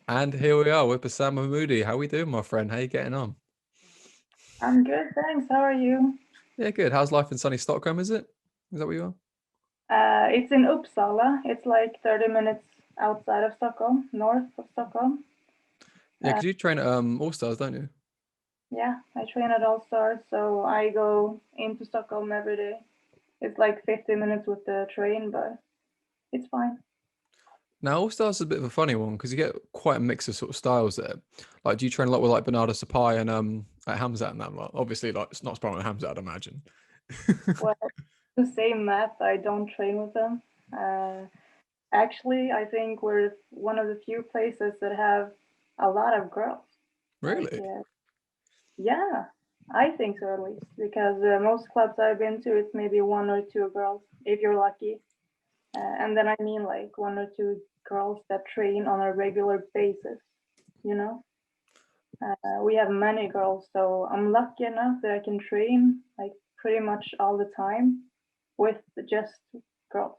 And here we are with Bezan Mahmudi. How we doing, my friend? How you getting on? I'm good, thanks. How are you? Yeah, good. How's life in sunny Stockholm, is it? Is that where you are? It's in Uppsala. It's like 30 minutes outside of Stockholm, north of Stockholm. Yeah, Uh, because you train at All Stars, don't you? yeah, I train at All Stars, so I go into Stockholm every day. It's like 50 minutes with the train, but it's fine. Now, All Stars is a bit of a funny one because you get quite a mix of sort of styles there. Like, do you train a lot with like Bernardo Sapai and like Hamzat and that lot? Obviously, like it's not sparring with Hamzat, I'd imagine. Well, the same math, I don't train with them. Uh, Actually, I think we're one of the few places that have a lot of girls. Like, Really? yeah, I think so at least because most clubs I've been to, it's maybe one or two girls if you're lucky, and then I mean like one or two girls that train on a regular basis. You know, we have many girls, so I'm lucky enough that I can train like pretty much all the time with just girls.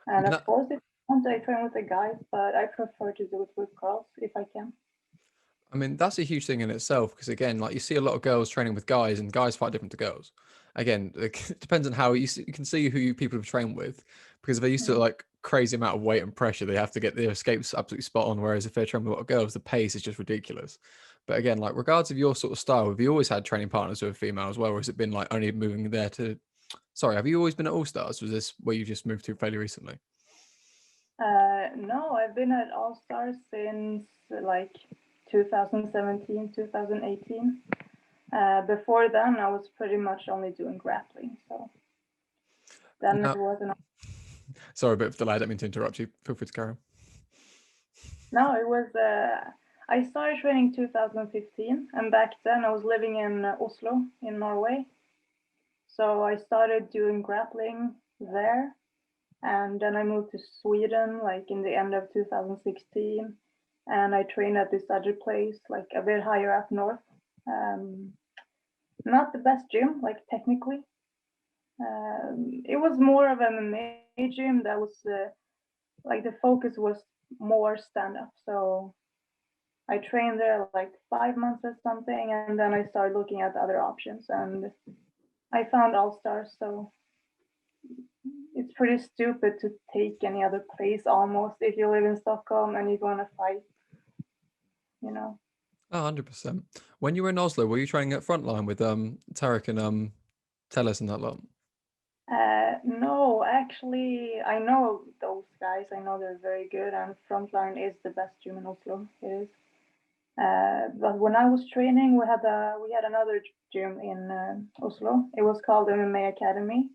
I And mean, of that, course, if I want, I train with the guys, but I prefer to do it with girls if I can. I mean, that's a huge thing in itself because again, like you see a lot of girls training with guys, and guys fight different to girls. Again, it depends on how you can see who people have trained with, because if they're used to Mm. like crazy amount of weight and pressure, they have to get their escapes absolutely spot on. Whereas if they're training with a lot of girls, the pace is just ridiculous. But again, like regards of your sort of style, have you always had training partners who are female as well, or has it been like only moving there to? Sorry, have you always been at All Stars? Was this where you just moved to fairly recently? No, I've been at All Stars since like 2017, 2018. Before then, I was pretty much only doing grappling, so then it No, wasn't. sorry, a bit of delay. I don't mean to interrupt you. Feel free to carry on. No, it was. I started training 2015, and back then I was living in Oslo, in Norway. So I started doing grappling there, and then I moved to Sweden, like in the end of 2016, and I trained at this other place, like a bit higher up north. Um, Not the best gym, like technically. It was more of an MMA gym that was like the focus was more stand up. So I trained there like 5 months or something, and then I started looking at other options, and I found All Stars. So it's pretty stupid to take any other place almost if you live in Stockholm and you're going to fight, you know. Oh, 100%. When you were in Oslo, were you training at Frontline with Tarek and Tellus and that lot? No, actually, I know those guys. I know they're very good, and Frontline is the best gym in Oslo. It is. But when I was training, we had another gym in Oslo. It was called MMA Academy.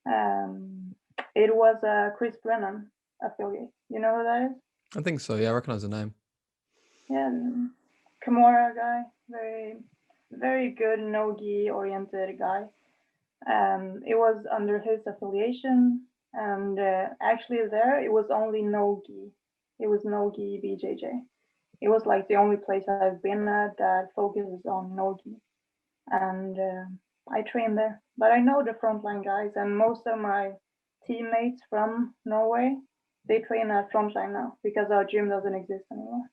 Um, it was a Chris Brennan affiliate. You know who that is? I think so. Yeah, I recognize the name. Yeah, Kimura guy. Very, very good no-gi oriented guy. It was under his affiliation, and actually there it was only no-gi. It was no-gi BJJ. It was like the only place I've been at that focuses on no-gi, and I trained there. But I know the frontline guys, and most of my teammates from Norway, they train at frontline now because our gym doesn't exist anymore.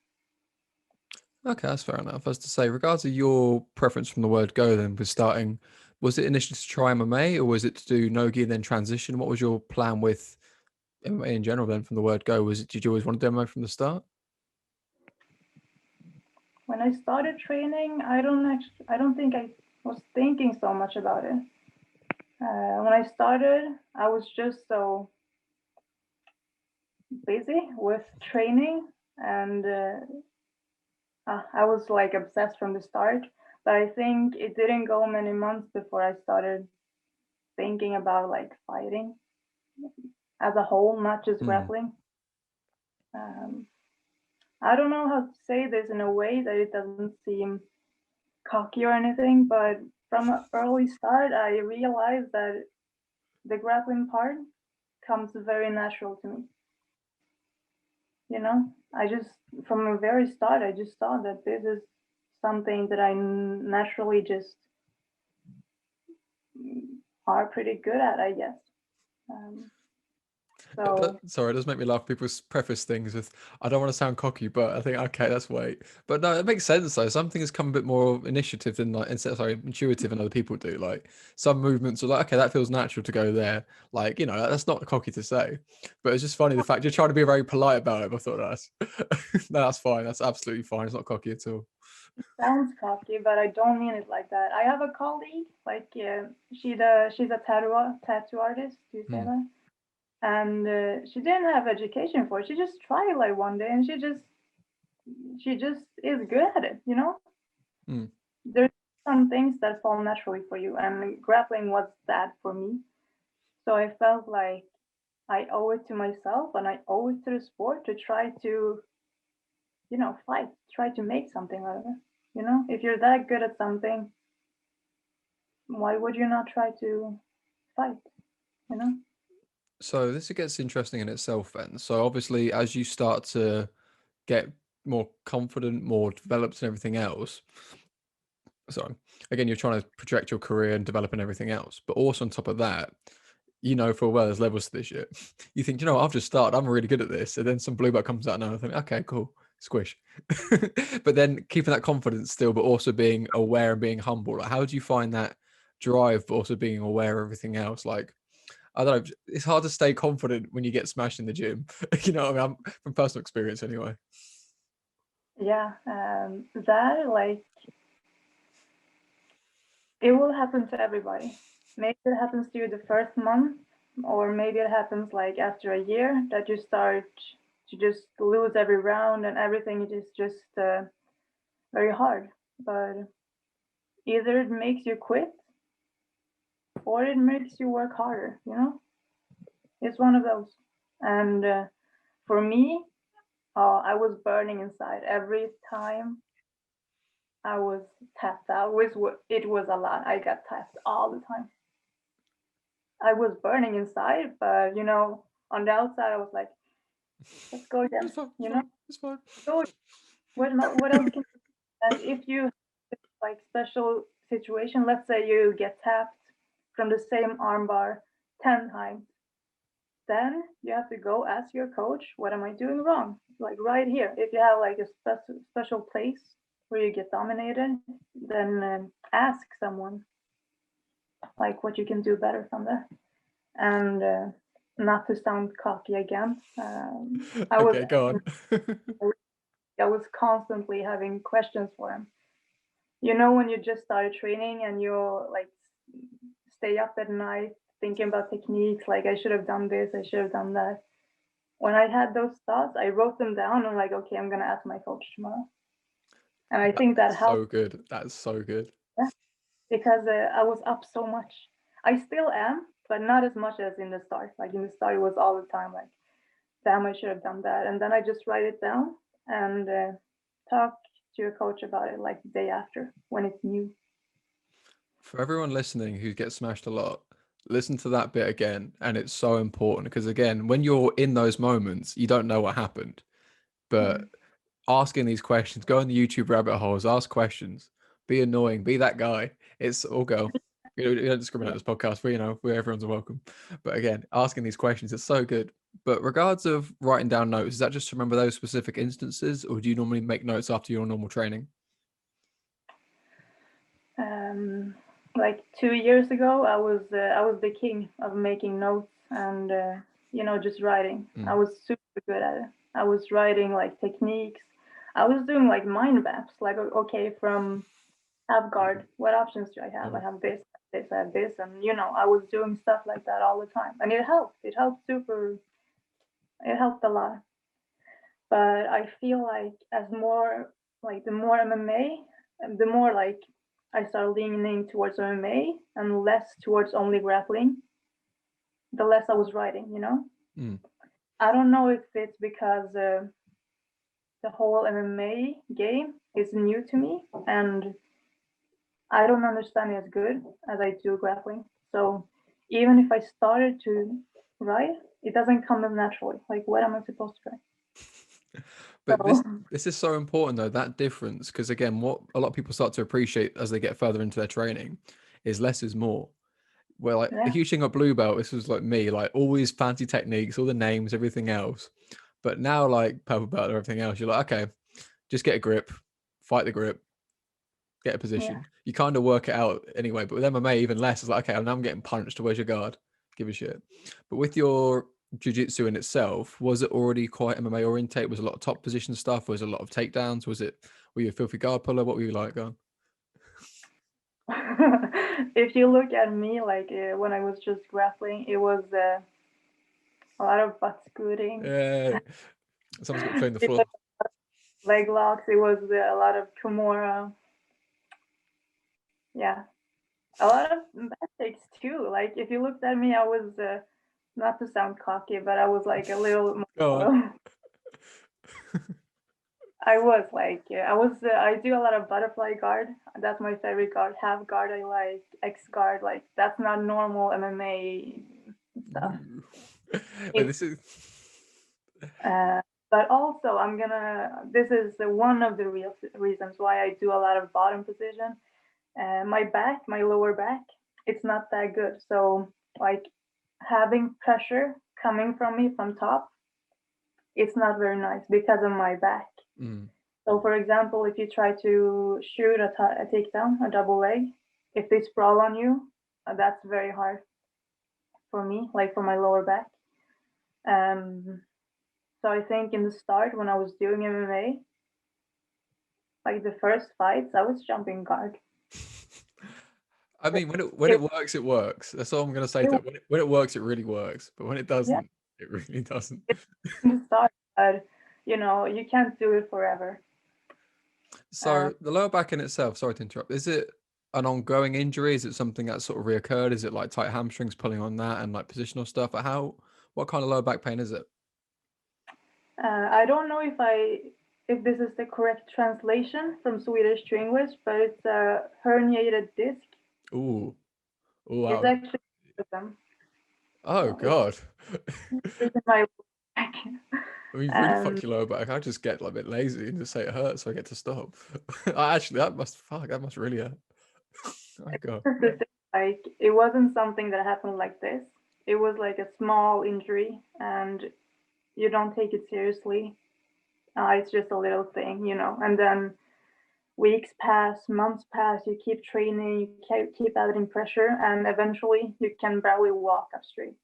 Okay, that's fair enough. As to say, regards to your preference from the word go, then with starting, was it initially to try MMA or was it to do no gi and then transition? What was your plan with MMA in general then from the word go? Was it, did you always want to demo from the start? When I started training, I don't think I was thinking so much about it. When I started, I was just so busy with training, and I was like obsessed from the start. But I think it didn't go many months before I started thinking about like fighting as a whole, not just Hmm. grappling. Um, I don't know how to say this in a way that it doesn't seem cocky or anything, but from an early start, I realized that the grappling part comes very natural to me. You know, I just from a very start, I just thought that this is something that I naturally just are pretty good at, I guess. Um, So Sorry, it does make me laugh. People preface things with, I don't want to sound cocky, but I think, okay, that's weight. But no, it makes sense though. Some things come a bit more initiative than like, intuitive than other people do. Like some movements are like, okay, that feels natural to go there. Like, you know, that's not cocky to say. But it's just funny the fact you're trying to be very polite about it. I thought that's, no, that's fine. That's absolutely fine. It's not cocky at all. sounds cocky, but I don't mean it like that. I have a colleague, like she's a tattoo artist. Do you say Hmm. that? And she didn't have education for it. She just tried like one day, and she just is good at it. You know, Hmm. there's some things that fall naturally for you, and grappling was that for me. So I felt like I owe it to myself, and I owe it to the sport to try to, fight, try to make something out of it. You know, if you're that good at something, why would you not try to fight? You know? So this gets interesting in itself then. So obviously, as you start to get more confident, more developed and everything else, so again, you're trying to project your career and develop and everything else. But also on top of that, you know for well there's levels to this shit. You think, you know, I've just started, I'm really good at this. And then some blue belt comes out and I think, okay, cool, squish. But then keeping that confidence still, but also being aware and being humble. Like, how do you find that drive, but also being aware of everything else? Like, I don't know, it's hard to stay confident when you get smashed in the gym. You know what I mean? From personal experience anyway. Yeah, that like it will happen to everybody. Maybe it happens to you the first month, or maybe it happens like after a year that you start to just lose every round and everything is just very hard. But either it makes you quit or it makes you work harder, you know? It's one of those. And for me, I was burning inside every time I was tapped out. It was a lot. I got tapped all the time. I was burning inside, but on the outside, I was like, "Let's go It's again." fine, it's You know, fine, it's fine. go. What else can? And if you like special situation, let's say you get tapped from the same armbar 10 times, then you have to go ask your coach, "What am I doing wrong?" Like right here, if you have like a special place where you get dominated, then ask someone like what you can do better from there. And not to sound cocky again, I was Okay, go on. I was constantly having questions for him. You know, when you just started training and you like stay up at night thinking about techniques, like I should have done this, I should have done that. When I had those thoughts, I wrote them down. I'm like, okay, I'm gonna ask my coach tomorrow, and I think that That's helped. so good. That's so good. Yeah, because I was up so much. I still am, but not as much as in the start. Like in the start, it was all the time like, damn, I should have done that. And then I just write it down and talk to your coach about it like the day after when it's new. For everyone listening who gets smashed a lot, listen to that bit again. And it's so important because, again, when you're in those moments, you don't know what happened. Mm. But asking these questions, go in the YouTube rabbit holes, ask questions, be annoying, be that guy. It's all go. You don't discriminate Yeah. on this podcast, but where everyone's welcome. But again, asking these questions, it's so good. But regards of writing down notes, is that just to remember those specific instances, or do you normally make notes after your normal training? Um, like 2 years ago, I was the king of making notes and just writing. I Mm. was super good at it. I was writing like techniques. I was doing like mind maps. Like okay, from half guard, what options do I have? I Oh. have this, I have this, and I was doing stuff like that all the time, and it helped. It helped super. It helped a lot. But I feel like as more like the more MMA, the more like I started leaning towards MMA and less towards only grappling, the less I was writing. Mm. I don't know if it's because the whole MMA game is new to me and I don't understand it as good as I do grappling. So even if I started to write, it doesn't come as naturally. Like, what am I supposed to write? But So this is so important though, that difference, because again, what a lot of people start to appreciate as they get further into their training is less is more. Well, like a Yeah. huge thing at blue belt, this was like me, like always fancy techniques, all the names, everything else. But now, like purple belt and everything else, you're like, okay, just get a grip, fight the grip, get a Yeah. position. You kind of work it out anyway. But with MMA, even less. It's like, okay, now I'm getting punched. Where's your guard? Give a shit. But with your jiu-jitsu in itself, was it already quite MMA orientate? Was a lot of top position stuff? Was a lot of takedowns? Were you a filthy guard puller? What were you like going? If you look at me, like when I was just grappling, it was a lot of butt scooting. Yeah, someone's got to clean the It floor. was leg locks. It was a lot of Kimura. Yeah, a lot of back takes too. Like if you looked at me, I was not to sound cocky, but I was like a little Go on. more. I was like, I do a lot of butterfly guard. That's my favorite guard. Half guard, I like X guard. Like that's not normal MMA stuff. Wait, It, this is. but also, this is one of the real reasons why I do a lot of bottom position. My lower back, it's not that good. So, like, having pressure coming from me from top, it's not very nice because of my back. Mm. So, for example, if you try to shoot a takedown, a double leg, if they sprawl on you, that's very hard for me, like for my lower back. Um, so I think in the start when I was doing MMA, like the first fights, I was jumping guard. I mean, when It, it works, it works. That's all I'm gonna say it, to it. When it works, it really works. But when it yeah, doesn't, it really doesn't. it in the start, but you can't do it forever. Uh, So the lower back in itself, sorry to interrupt, is it an ongoing injury? Is it something that sort of reoccurred? Is it like tight hamstrings pulling on that and like positional stuff? What kind of lower back pain is it? I don't know if this is the correct translation from Swedish to English, but it's a herniated disc. Ooh, ooh, It's wow. actually them. Oh So it's God. in my back. I mean, really fuck Um, your lower back. I just get like a bit lazy and just say it hurts, so I get to stop. That must really hurt. Oh God. like it wasn't something that happened like this. It was like a small injury, and you don't take it seriously. It's just a little thing. And then weeks pass, months pass. You keep training, you keep adding pressure, and eventually you can barely walk up straight.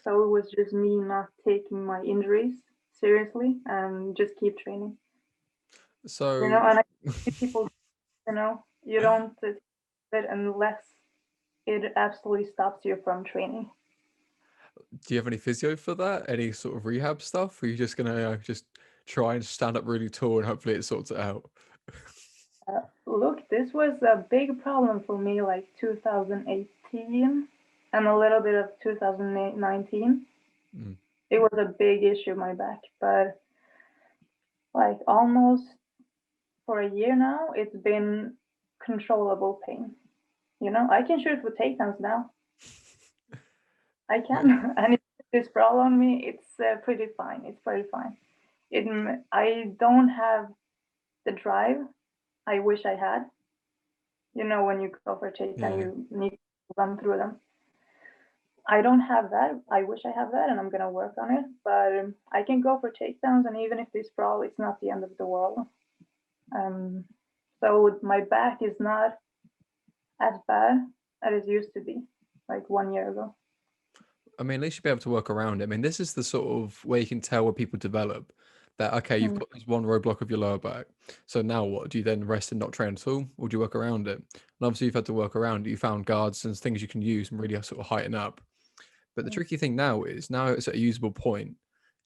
So it was just me not taking my injuries seriously and just keep training. So And I see people, you don't do it unless it absolutely stops you from training. do you have any physio for that? Any sort of rehab stuff? Or are you just gonna just try and stand up really tall and hopefully it sorts it out? Look, this was a big problem for me like 2018 and a little bit of 2019. Mm. It was a big issue, my back, but like almost for a year now, it's been controllable pain. I can shoot with takedowns now. I can, and if this sprawl on me, it's pretty fine. It's pretty fine. I don't have the drive I wish I had. When you go for a takedown, Yeah. you need to run through them. I don't have that. I wish I have that, and I'm gonna work on it. But I can go for takedowns, and even if they sprawl, it's not the end of the world. Um, so my back is not as bad as it used to be, like 1 year ago. I mean, at least you'll be able to work around it. I mean, this is the sort of way you can tell where people develop that, okay, you've Hmm. got this one roadblock of your lower back. So now what? Do you then rest and not train at all? Or do you work around it? And obviously, you've had to work around it. You found guards and things you can use and really sort of heighten up. But the tricky thing now is now it's at a usable point.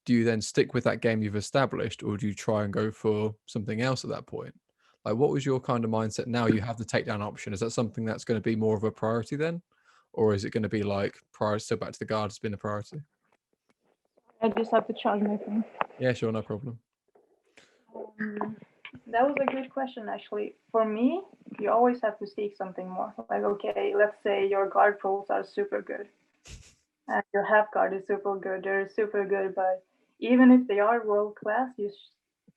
Do you then stick with that game you've established or do you try and go for something else at that point? Like, what was your kind of mindset now you have the takedown option? Is that something that's going to be more of a priority then? Or is it going to be like prior still back to the guard has been a priority? I just have to charge my phone. Yeah, sure, no problem. That was a good question, actually. For me, you always have to seek something more. Like, okay, let's say your guard pros are super good, and your half guard is super good. They're super good, but even if they are world class,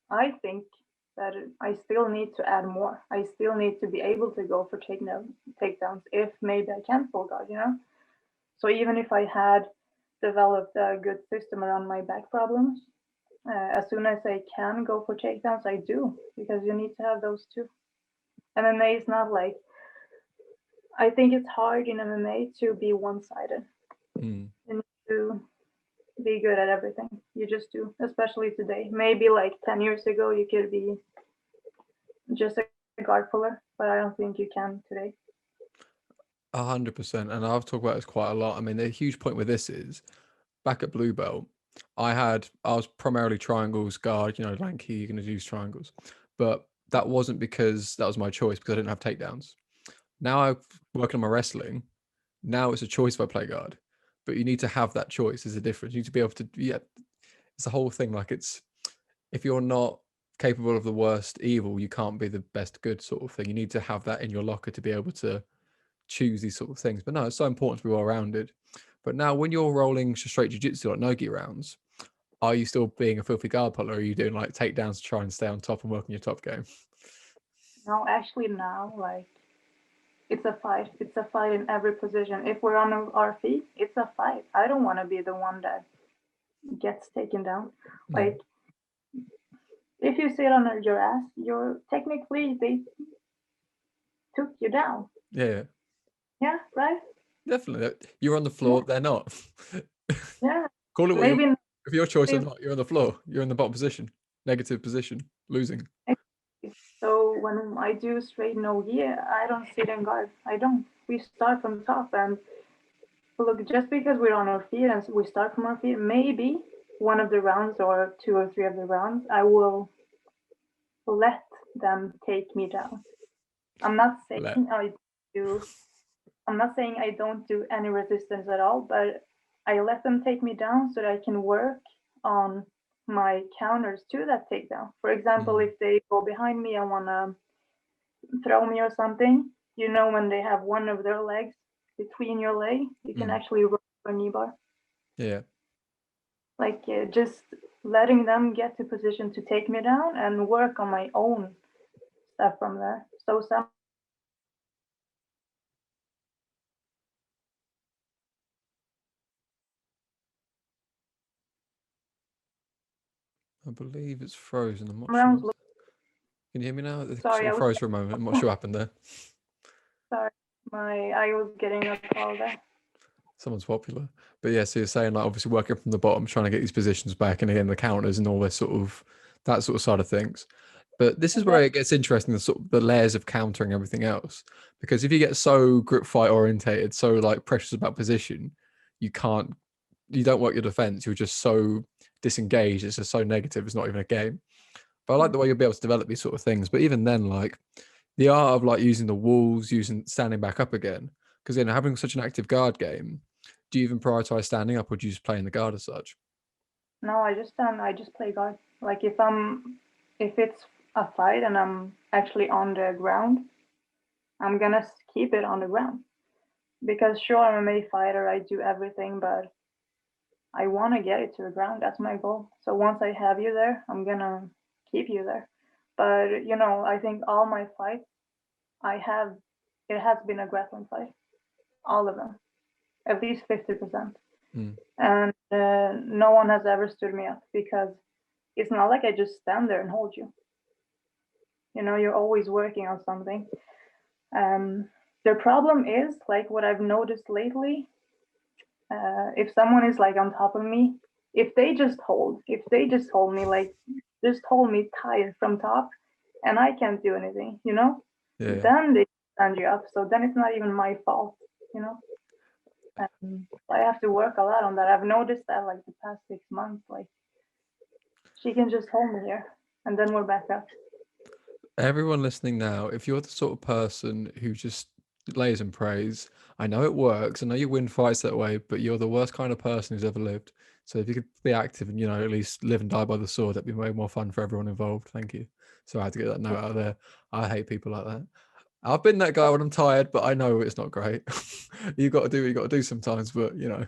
I think that I still need to add more. I still need to be able to go for takedowns if maybe I can full guard, you know? So even if I had developed a good system around my back problems, as soon as I can go for takedowns, I do, because you need to have those too. MMA is not like, I think it's hard in MMA to be one-sided. Mm. You need to be good at everything. You just do, especially today. Maybe like 10 years ago, you could be just a guard puller, but I don't think you can today. 100%. And I've talked about this quite a lot. I mean, the huge point with this is back at Blue Belt, I was primarily triangles guard, you know, lanky, you're going to use triangles. But that wasn't because that was my choice, because I didn't have takedowns. Now I'm working on my wrestling. Now it's a choice if I play guard. But you need to have that choice. There's a difference. You need to be able to, yeah, it's the whole thing. Like, it's, if you're not capable of the worst evil, you can't be the best good sort of thing. You need to have that in your locker to be able to choose these sort of things. But no, it's so important to be well rounded. But now when you're rolling straight jiu-jitsu like nogi rounds, are you still being a filthy guard puller, or are you doing like takedowns to try and stay on top and work on your top game? No, actually now, like, it's a fight. It's a fight in every position. If we're on our feet, it's a fight. I don't want to be the one that gets taken down. Like, if you sit on your ass, you're technically, they took you down. Yeah, Yeah, right? definitely. You're on the floor, they're not. Yeah. Call it what you Maybe want. If your choice or not. not, you're on the floor. You're in the bottom position, negative position, losing. So when I do straight no gi, I don't sit in guard. I don't. We start from top, and look, just because we're on our feet and we start from our feet, maybe one of the rounds or two or three of the rounds, I will let them take me down. I'm not saying Let. I do. I'm not saying I don't do any resistance at all, but I let them take me down so that I can work on my counters to that takedown. For example, if they go behind me and want to throw me or something, you know, when they have one of their legs between your leg, you can actually roll a knee bar. Yeah. Like just letting them get to position to take me down and work on my own stuff from there. So some I believe it's frozen. I'm not sure. rounds look. Can you hear me now? It Sorry, sort I of was froze for a moment. I'm not sure what happened there. sorry. I was getting a call there. Someone's popular. But yeah, so you're saying like obviously working from the bottom, trying to get these positions back, and again the counters and all this sort of that sort of side of things. But this is where it gets interesting, the sort of the layers of countering everything else. Because if you get so grip fight orientated, so like precious about position, you don't work your defense. You're just so disengaged. It's just so negative. It's not even a game. But I like the way you'll be able to develop these sort of things. But even then, like the art of like using the walls, using standing back up again, because having such an active guard game, do you even prioritize standing up, or do you just play in the guard as such? No, I just play guard. Like if it's a fight and I'm actually on the ground, I'm gonna keep it on the ground. Because sure, I'm a MMA fighter, I do everything, but I want to get it to the ground. That's my goal. So once I have you there, I'm gonna keep you there. But you know, I think all my fights, I have, it has been a grappling fight, all of them, at least 50%. And no one has ever stood me up because it's not like I just stand there and hold you. You know, you're always working on something. The problem is like what I've noticed lately. If someone is like on top of me, if they just hold me, like just hold me tight from top, and I can't do anything, you know, Yeah. then they stand you up. So then it's not even my fault, you know. I have to work a lot on that. I've noticed that like the past 6 months, like she can just hold me here, and then we're back up. Everyone listening now, if you're the sort of person who just lays and prays, I know it works. I know you win fights that way, but you're the worst kind of person who's ever lived. So if you could be active and, at least live and die by the sword, that'd be way more fun for everyone involved. Thank you. So I had to get that note out there. I hate people like that. I've been that guy when I'm tired, but I know it's not great. You got to do what you got to do sometimes, but got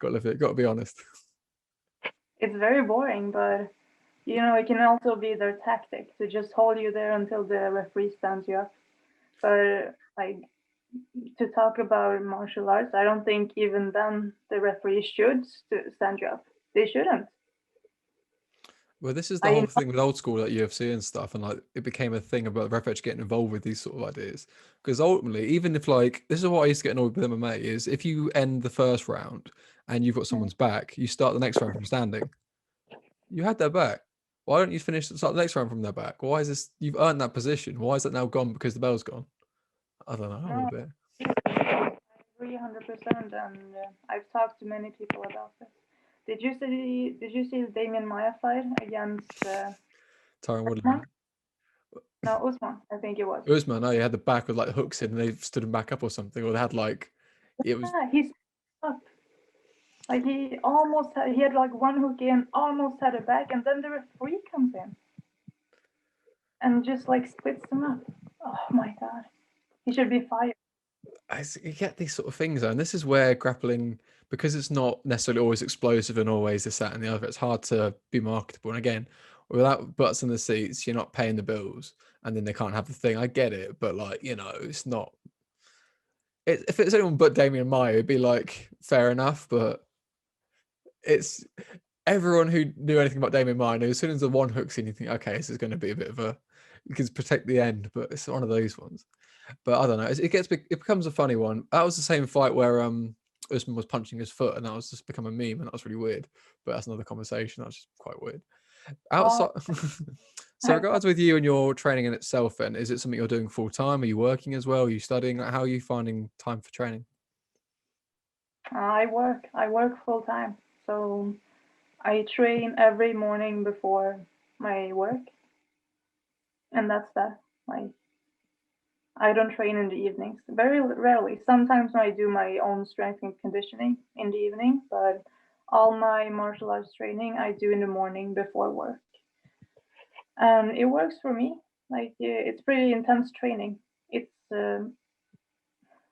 to live it. Got to be honest. It's very boring, but You know, it can also be their tactic to just hold you there until the referee stands you up. But like, to talk about martial arts, I don't think even then the referee should stand you up. They shouldn't. Well, this is the I whole thing with old school, like UFC and stuff, and like it became a thing about the ref actually getting involved with these sort of ideas. Because ultimately, even if like this is what I used to get annoyed with MMA is if you end the first round and you've got someone's back, you start the next round from standing. You had their back. Why don't you start the next round from their back? Why is this? You've earned that position. Why is that now gone because the bell's gone? I don't know. I'm a no, bit. I agree 100%, and I've talked to many people about this. Did you see the Damien Maya fight against Tyron Usman? Woodley. No, Usman, I think it was. Usman, no, he had the back with like hooks in, and they stood him back up or something, or they had like it was. Yeah, he's up. Like he had like one hook in, almost had it back, and then the referee comes in and just like splits him up. Oh my god, he should be fired. You get these sort of things, though, and this is where grappling, because it's not necessarily always explosive and always this, that, and the other. It's hard to be marketable, and again, without butts in the seats, you're not paying the bills, and then they can't have the thing. I get it, but like it's not. If it's anyone but Damien Maya, it'd be like fair enough, but it's everyone who knew anything about Damien Maya knew as soon as the one hook's in, you think, okay, this is going to be a bit of a, you can protect the end, but it's one of those ones. But I don't know. It becomes a funny one. That was the same fight where Usman was punching his foot, and that was just become a meme, and that was really weird. But that's another conversation. That's just quite weird. Oh, Outside. So, regards with you and your training in itself, then is it something you're doing full time? Are you working as well? Are you studying? Like, how are you finding time for training? I work. I work full time, so I train every morning before my work, and that's that. Like I don't train in the evenings. Very rarely. Sometimes I do my own strength and conditioning in the evening, but all my martial arts training I do in the morning before work. And it works for me. Like it's pretty intense training. It's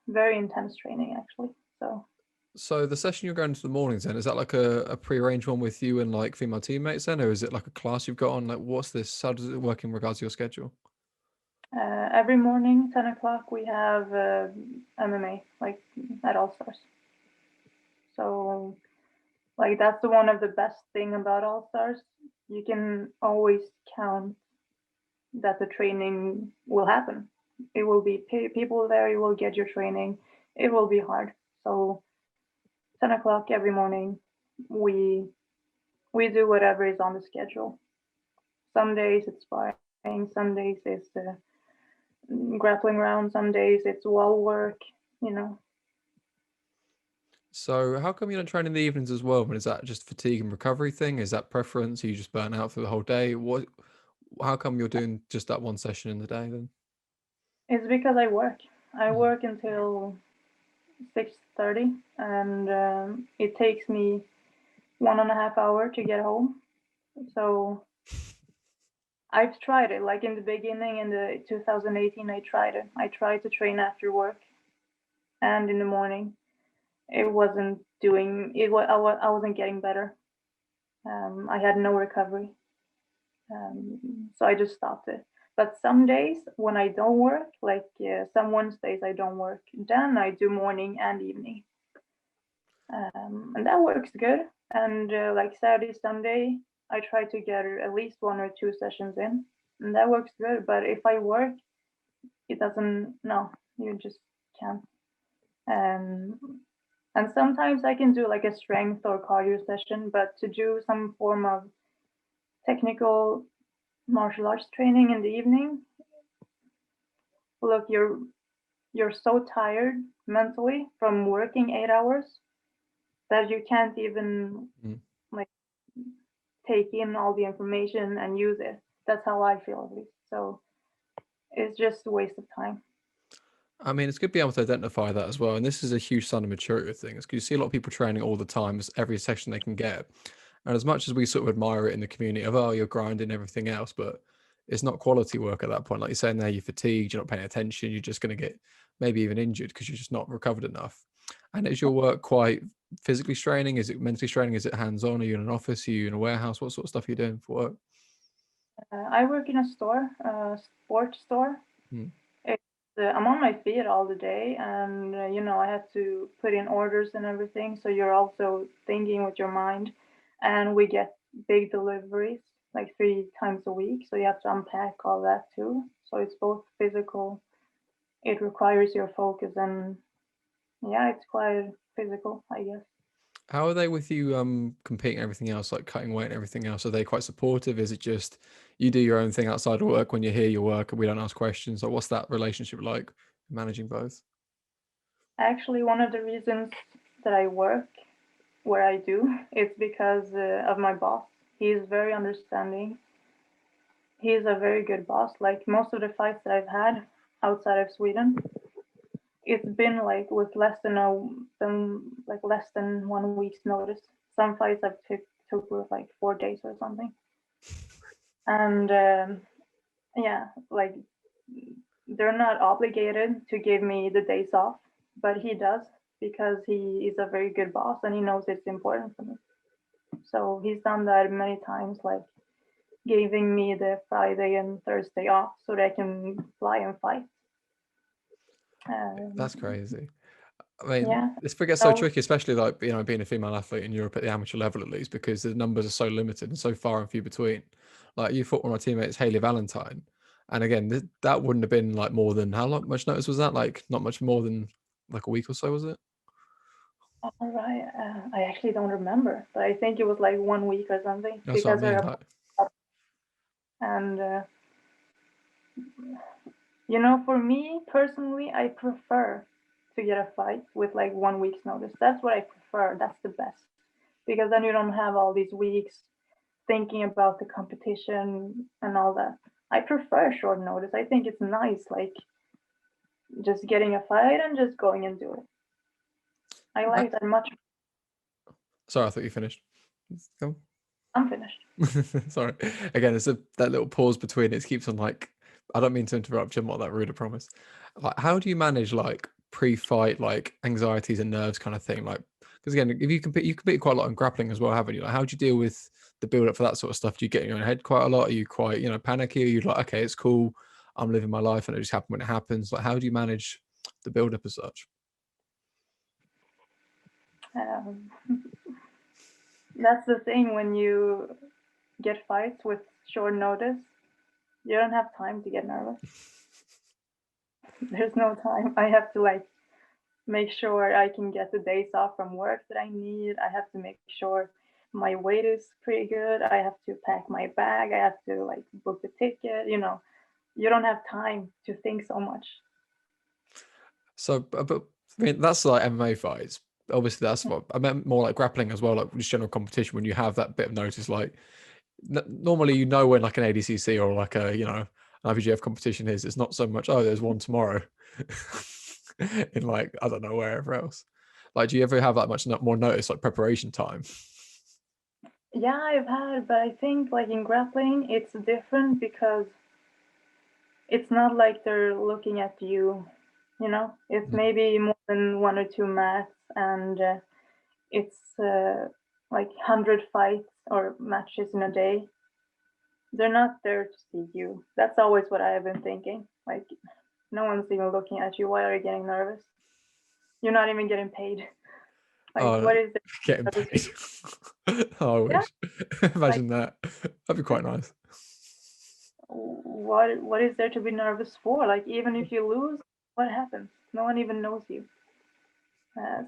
very intense training actually. So So, the session you're going to the mornings, then is that like a pre-arranged one with you and like female teammates, then, or is it like a class you've got on? Like, what's this? How does it work in regards to your schedule? every morning, 10 o'clock, we have MMA like at All Stars. So like that's the one of the best thing about All Stars. You can always count that the training will happen. It will be people there. You will get your training. It will be hard. So 10 o'clock every morning, we we do whatever is on the schedule. Some days it's sparring. Some days it's the grappling round. Some days it's wall work. You know. So, how come you don't train in the evenings as well? And is that just fatigue and recovery thing? Is that preference? Are you just burn out for the whole day? What? How come you're doing just that one session in the day then? It's because I work. I Mhm. work until 6:30, and it takes me 1.5 hour to get home. So I've tried it. Like in the beginning, in the 2018, I tried it. I tried to train after work and in the morning. It wasn't doing it. I wasn't getting better. I had no recovery, so I just stopped it. But some days when I don't work, like some Wednesdays I don't work, then I do morning and evening, and that works good. And like Saturday, Sunday, I try to get at least 1 or 2 sessions in, and that works good. But if I work, it doesn't. No, you just can't. Um, and sometimes I can do like a strength or cardio session, but to do some form of technical martial arts training in the evening, look, you're so tired mentally from working 8 hours that you can't even Mm. like take in all the information and use it. That's how I feel at least. So it's just a waste of time. I mean, it's good to be able to identify that as well. And this is a huge sign of maturity of things because you see a lot of people training all the time, every session they can get. And as much as we sort of admire it in the community of, oh, you're grinding everything else, but it's not quality work at that point. Like you're saying there, you're fatigued, you're not paying attention, you're just going to get maybe even injured because you're just not recovered enough. And is your work quite physically straining? Is it mentally straining? Is it hands on? Are you in an office? Are you in a warehouse? What sort of stuff are you doing for work? I work in a store, a sports store. Hmm. I'm on my feet all the day, and I have to put in orders and everything. So you're also thinking with your mind, and we get big deliveries like 3 times a week. So you have to unpack all that too. So it's both physical. It requires your focus, and yeah, it's quite physical, I guess. How are they with you competing everything else, like cutting weight and everything else? Are they quite supportive? Is it just you do your own thing outside of work when you're here, you work and we don't ask questions? Or what's that relationship like managing both? Actually, one of the reasons that I work where I do is because of my boss. He is very understanding. He is a very good boss. Like most of the fights that I've had outside of Sweden, it's been like with less than 1 week's notice. Some fights I've took with like 4 days or something. And yeah, like they're not obligated to give me the days off, but he does because he is a very good boss and he knows it's important for me. So he's done that many times, like giving me the Friday and Thursday off so that I can fly and fight. That's Um, crazy. I mean, yeah. this gets so So tricky, especially like being a female athlete in Europe at the amateur level, at least, because the numbers are so limited and so far and few between. Like you fought one of my teammates, Haley Valentine, and again, that wouldn't have been like more than how long? Much notice was that? Like not much more than like a week or so, was it? all right, I actually don't remember, but I think it was like 1 week or something That's what I because mean. her Like, and for me personally, I prefer to get a fight with like 1 week's notice. That's what I prefer. That's the best because then you don't have all these weeks thinking about the competition and all that. I prefer short notice. I think it's nice, like just getting a fight and just going and do it. I uh, like that much. sorry, I thought you finished. Go. I'm finished. Sorry. Again, it's that little pause between it keeps on like I don't mean to interrupt you, I'm not that rude, I promise. Like how do you manage like pre-fight like anxieties and nerves kind of thing? Like because again, if you compete quite a lot in grappling as well, haven't you? Like how do you deal with the build up for that sort of stuff? Do you get in your own head quite a lot? Are you quite, panicky? Are you like, okay, it's cool, I'm living my life and it just happens when it happens? Like how do you manage the build up as such? Um, that's the thing when you get fights with short notice. You don't have time to get nervous. There's no time. I have to like make sure I can get the days off from work that I need. I have to make sure my weight is pretty good. I have to pack my bag. I have to like book the ticket. You don't have time to think so much. So, but I mean, that's like MMA fights. Obviously, that's what I meant more like grappling as well, like just general competition. When you have that bit of notice, like normally when like an ADCC or like an IBGF competition is. It's not so much. Oh, there's one tomorrow in like I don't know wherever else. Like, do you ever have that much more notice, like preparation time? Yeah, I've had, but I think like in grappling, it's different because it's not like they're looking at you. It's Mhm. maybe more than one or two mats, and it's like 100 fights or matches in a day. They're not there to see you. That's always what I have been thinking. Like, no one's even looking at you. Why are you getting nervous? You're not even getting paid. Like, Oh, what is getting there? paid. Oh, I Yeah, wish. like, Imagine that. That'd be quite nice. what is there to be nervous for? Like, even if you lose, what happens? No one even knows you.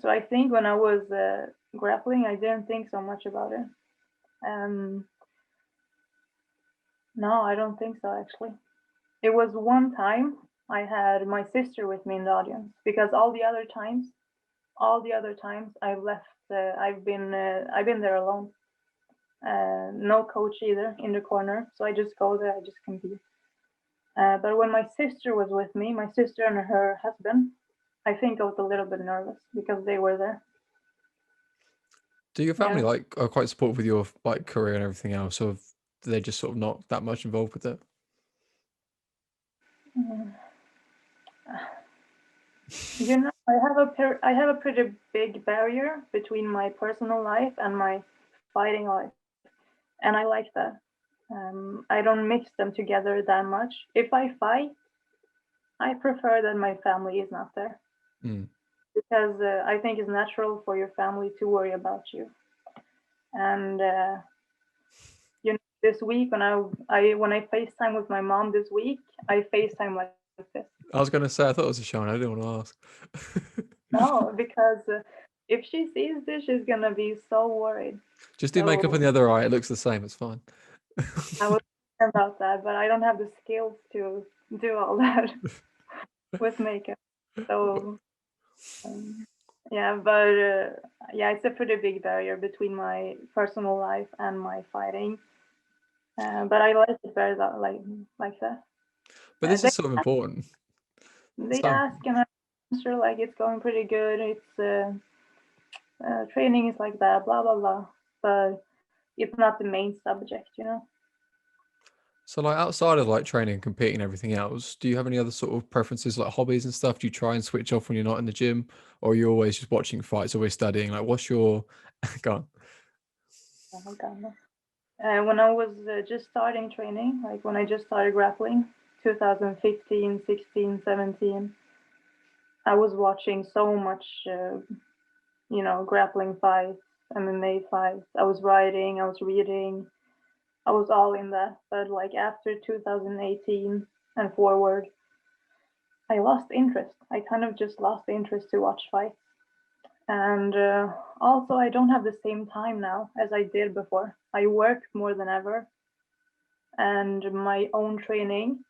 So I think when I was grappling, I didn't think so much about it. Um, no, I don't think so actually. It was one time I had my sister with me in the audience because all the other times I've left. I've been there alone. No coach either in the corner, so I just go there. I just compete. But when my sister was with me, my sister and her husband, I think I was a little bit nervous because they were there. Do your family Yeah. like are quite supportive with your like career and everything else, or do they just sort of not that much involved with it? Mm. I have a pretty big barrier between my personal life and my fighting life, and I like that. I don't mix them together that much. If I fight, I prefer that my family is not there, Mm. because I think it's natural for your family to worry about you. And this week when I FaceTime with my mom this week, I FaceTime like this. I was going to say, I thought it was a show and I didn't want to ask. No, because if she sees this, she's gonna be so worried. Just do makeup on So the other eye. It looks the same. It's fine. I was thinking about that, but I don't have the skills to do all that with makeup. So yeah, but yeah, it's a pretty big barrier between my personal life and my fighting. But I like it better like that. But this They is sort of important. they So, ask and I answer like it's going pretty good. It's training is like that, blah blah blah. But it's not the main subject, you know. so like outside of like training, competing, and everything else, do you have any other sort of preferences like hobbies and stuff? Do you try and switch off when you're not in the gym, or are you always just watching fights, always studying? Like, what's your go on? Oh god, no. When I was just starting training, like when I just started grappling, 2015, 16, 17, I was watching so much, grappling fights, MMA fights. I was writing, I was reading, I was all in that. But like after 2018 and forward, I lost interest. I kind of just lost the interest to watch fights. And also, I don't have the same time now as I did before. I work more than ever, and my own training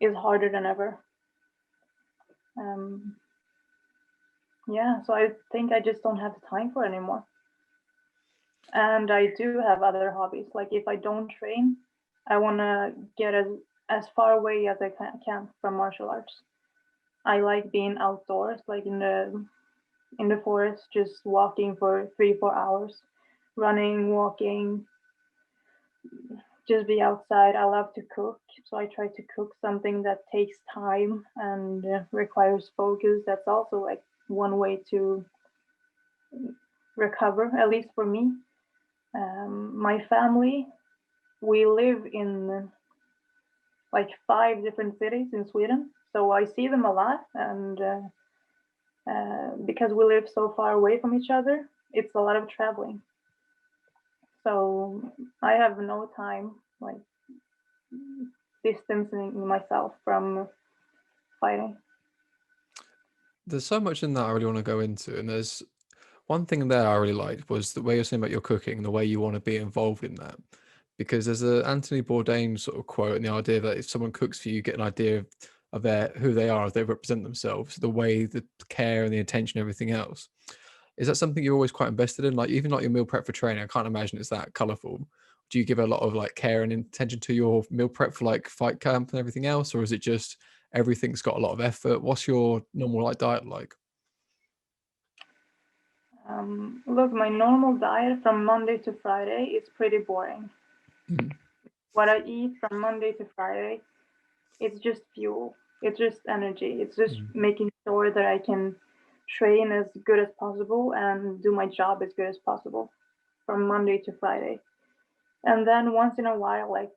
is harder than ever. Um, yeah, so I think I just don't have the time for it anymore. And I do have other hobbies. Like if I don't train, I want to get as far away as I can from martial arts. I like being outdoors, like in the forest, just walking for 3 4 hours, running, walking, just be outside. I love to cook, so I try to cook something that takes time and requires focus. That's also like one way to recover, at least for me. My family, we live in like 5 different cities in Sweden, so I see them a lot, and because we live so far away from each other, it's a lot of traveling. So I have no time like distancing myself from fighting. There's so much in that I really want to go into, and there's one thing there I really liked was the way you're saying about your cooking, the way you want to be involved in that. Because there's a Anthony Bourdain sort of quote, and the idea that if someone cooks for you, you get an idea of their who they are, as they represent themselves, the way, the care and the attention, everything else. Is that something you're always quite invested in? Like even like your meal prep for training, I can't imagine it's that colourful. Do you give a lot of like care and attention to your meal prep for like fight camp and everything else, or is it just everything's got a lot of effort? What's your normal like diet like? Look, my normal diet from Monday to Friday is pretty boring. Mm. What I eat from Monday to Friday, it's just fuel. It's just energy. It's just Mm. making sure that I can train as good as possible and do my job as good as possible from Monday to Friday. And then once in a while, like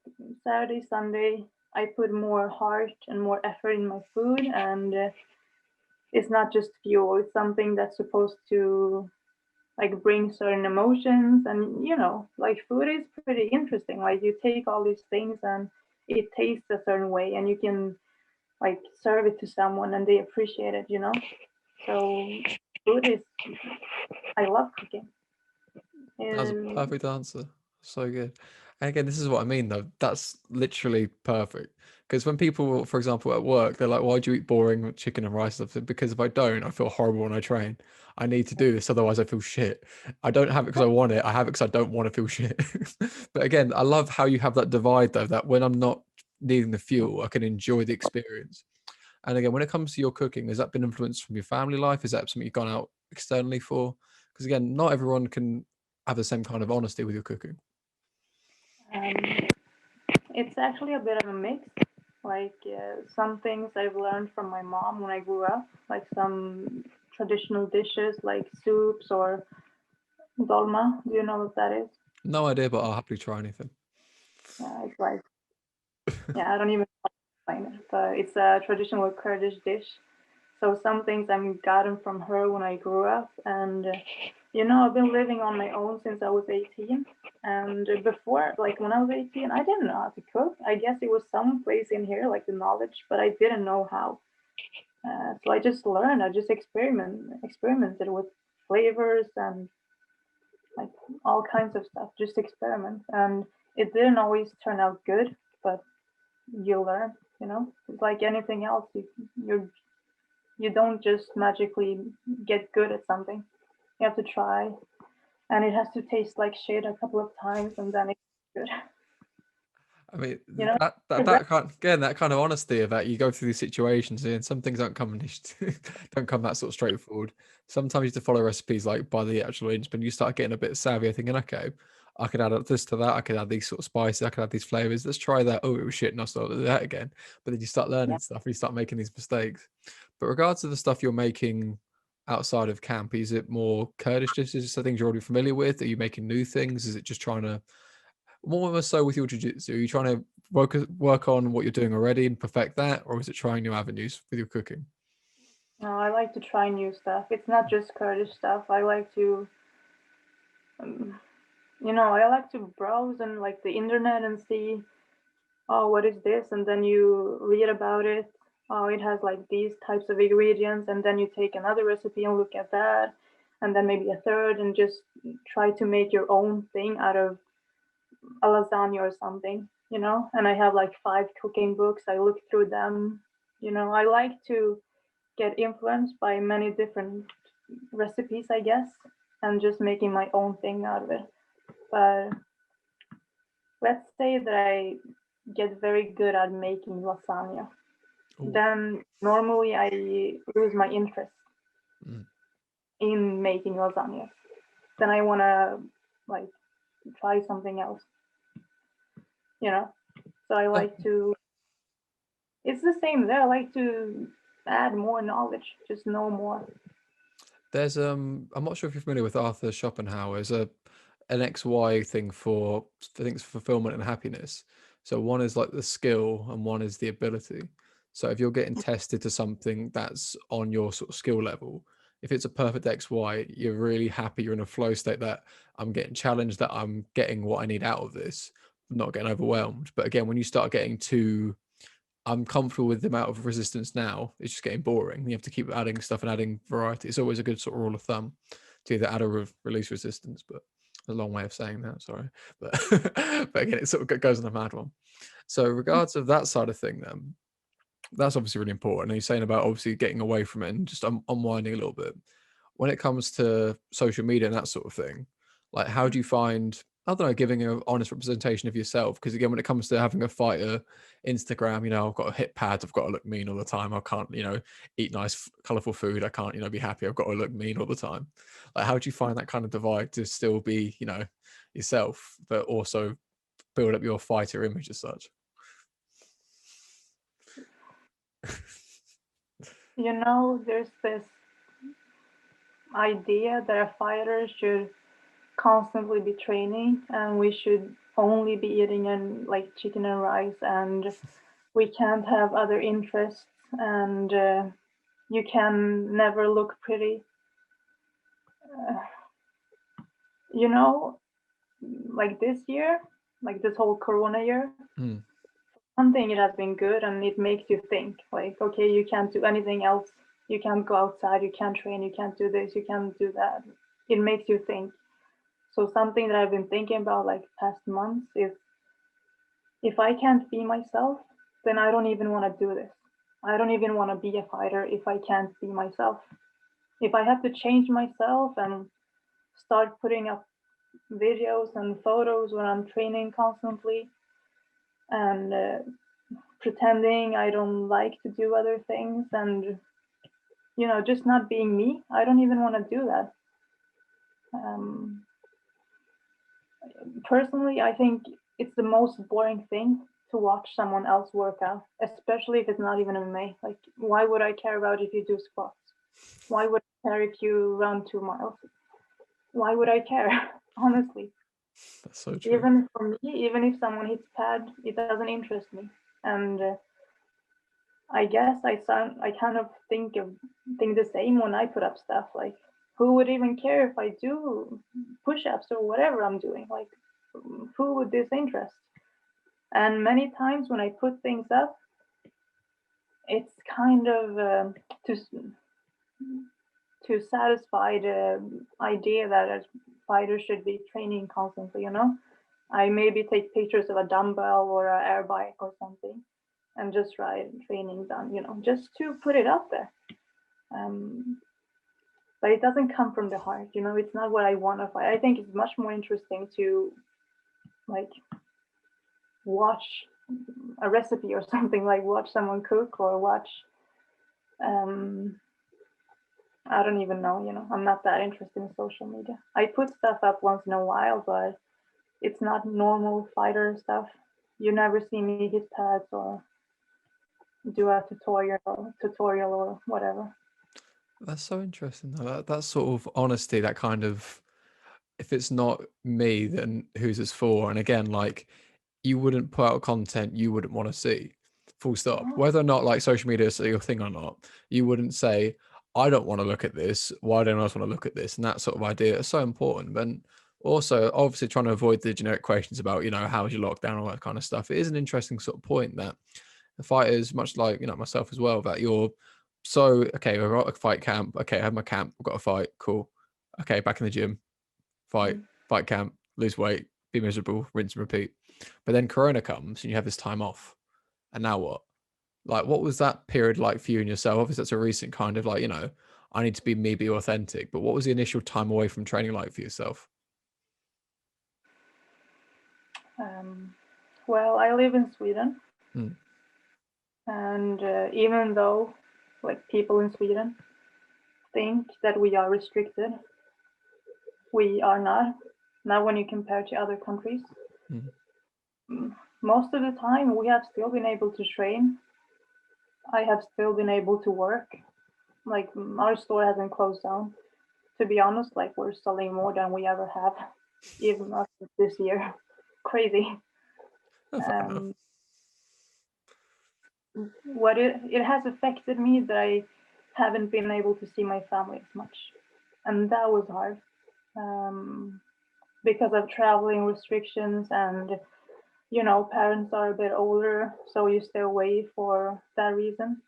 Saturday, Sunday, I put more heart and more effort in my food, and it's not just fuel. It's something that's supposed to like bring certain emotions, and like food is pretty interesting. Like you take all these things and it tastes a certain way, and you can like serve it to someone and they appreciate it. So food is, I love cooking. That was a And perfect answer. So good. And again, this is what I mean though. That's literally perfect. Because when people, for example, at work, they're like, why do you eat boring chicken and rice stuff? Because if I don't, I feel horrible when I train. I need to do this, otherwise I feel shit. I don't have it because I want it. I have it because I don't want to feel shit. But again, I love how you have that divide though, that when I'm not needing the fuel, I can enjoy the experience. And again, when it comes to your cooking, has that been influenced from your family life? Is that something you've gone out externally for? Because again, not everyone can have the same kind of honesty with your cooking. um, it's actually a bit of a mix. Like some things I've learned from my mom when I grew up, like some traditional dishes like soups or dolma. Do you know what that is? No idea, but I'll happily try anything. Yeah, it's like, yeah, I don't even explain it, but it's a traditional Kurdish dish. So some things I'm gotten from her when I grew up, and I've been living on my own since I was 18. And before, like when I was 18, I didn't know how to cook. I guess it was some place in here, like the knowledge, but I didn't know how. So I just learned. I just experimented with flavors and like all kinds of stuff. Just experiment, and it didn't always turn out good, but you learn. It's like anything else. You don't just magically get good at something. You have to try, and it has to taste like shit a couple of times, and then it's good. I mean, You know, that kind again, that kind of honesty about you go through these situations and some things don't come don't come that sort of straightforward. Sometimes you have to follow recipes like by the actual inch, but you start getting a bit savvy, thinking, okay, I could add this to that, I could add these sort of spices, I could add these flavors. Let's try that. Oh, it was shit, and I'll start do that again. But then you start learning yeah. stuff and you start making these mistakes. But regards to the stuff you're making outside of camp, is it more Kurdish dishes, so things you're already familiar with? Are you making new things? Is it just trying to more so with your jiu-jitsu? Are you trying to work on what you're doing already and perfect that, or is it trying new avenues with your cooking? No, I like to try new stuff. It's not just Kurdish stuff. I like to, um, I like to browse and like the internet and see, oh, what is this? And then you read about it. Oh, it has like these types of ingredients, and then you take another recipe and look at that, and then maybe a third, and just try to make your own thing out of a lasagna or something. And I have like 5 cooking books. I look through them. I like to get influenced by many different recipes, I guess, and just making my own thing out of it. But let's say that I get very good at making lasagna. Oh, Then normally I lose my interest mm. in making lasagna. Then I want to like try something else, you know. So I Uh, like to. It's the same there. I like to add more knowledge, just know more. there's I'm not sure if you're familiar with Arthur Schopenhauer's an XY thing for things fulfillment and happiness. So one is like the skill and one is the ability. So if you're getting tested to something that's on your sort of skill level, if it's a perfect XY, you're really happy, you're in a flow state that I'm getting challenged, that I'm getting what I need out of this, not getting overwhelmed. But again, when you start getting too I'm comfortable with the amount of resistance now. It's just getting boring. You have to keep adding stuff and adding variety. It's always a good sort of rule of thumb to either add or release resistance. But a long way of saying that. Sorry, but but again, it sort of goes on a mad one. So, regards of that side of thing, then that's obviously really important. And you're saying about obviously getting away from it and just unwinding a little bit. When it comes to social media and that sort of thing, like how do you find, I don't know, giving an honest representation of yourself? Because again, when it comes to having a fighter Instagram, I've got to hit pads, I've got to look mean all the time. I can't, eat nice, colorful food. I can't, be happy. I've got to look mean all the time. Like, how do you find that kind of divide to still be, yourself, but also build up your fighter image as such? There's this idea that a fighter should constantly be training and we should only be eating and like chicken and rice, and we can't have other interests, and you can never look pretty. uh, you know like this year, like this whole corona year, Mm. something it has been good, and it makes you think like, okay, you can't do anything else, you can't go outside, you can't train, you can't do this, you can't do that. It makes you think. So something that I've been thinking about like past months is, if I can't be myself, then I don't even want to do this. I don't even want to be a fighter if I can't be myself. If I have to change myself and start putting up videos and photos when I'm training constantly, and pretending I don't like to do other things, and just not being me, I don't even want to do that. Um, Personally, I think it's the most boring thing to watch someone else work out, especially if it's not even MMA. Like, why would I care about if you do squats? Why would I care if you run 2 miles? Why would I care? Honestly. That's so true. Even for me, even if someone hits pad, it doesn't interest me. And I guess I kind of think the same when I put up stuff. Like, who would even care if I do push-ups or whatever I'm doing? Like, who would this interest? And many times when I put things up, it's kind of to satisfy the idea that a fighter should be training constantly. I maybe take pictures of a dumbbell or an air bike or something, and just try training done. Just to put it out there. But it doesn't come from the heart. It's not what I want to fight. I think it's much more interesting to like watch a recipe or something, like watch someone cook or watch I don't even know. I'm not that interested in social media. I put stuff up once in a while, but it's not normal fighter stuff. You never see me hit pads or do a tutorial or whatever. That's so interesting though. That sort of honesty, that kind of, if it's not me, then who's this for? And again, like, you wouldn't put out content you wouldn't want to see. Full stop. Oh, Whether or not like social media is your thing or not, you wouldn't say, I don't want to look at this. Why don't I want to look at this? And that sort of idea is so important. But also, obviously, trying to avoid the generic questions about, how was your lockdown, all that kind of stuff. It is an interesting sort of point that the fighters, much like, myself as well, that you're so, okay, we're at a fight camp. Okay, I have my camp. I've got a fight. Cool. Okay, back in the gym, fight, fight camp, lose weight, be miserable, rinse and repeat. But then Corona comes and you have this time off. And now what? Like, what was that period like for you and yourself? Obviously, that's a recent kind of like, I need to be me, be authentic. But what was the initial time away from training like for yourself? well, I live in Sweden, Mm. and even though like people in Sweden think that we are restricted, we are not when you compare to other countries. Most of the time we have still been able to train. I have still been able to work. Like, our store hasn't closed down. To be honest, like, we're selling more than we ever have, even after this year. Crazy. Oh, fair enough. What it has affected me that I haven't been able to see my family as much, and that was hard. Because of traveling restrictions, and parents are a bit older, so you stay away for that reason.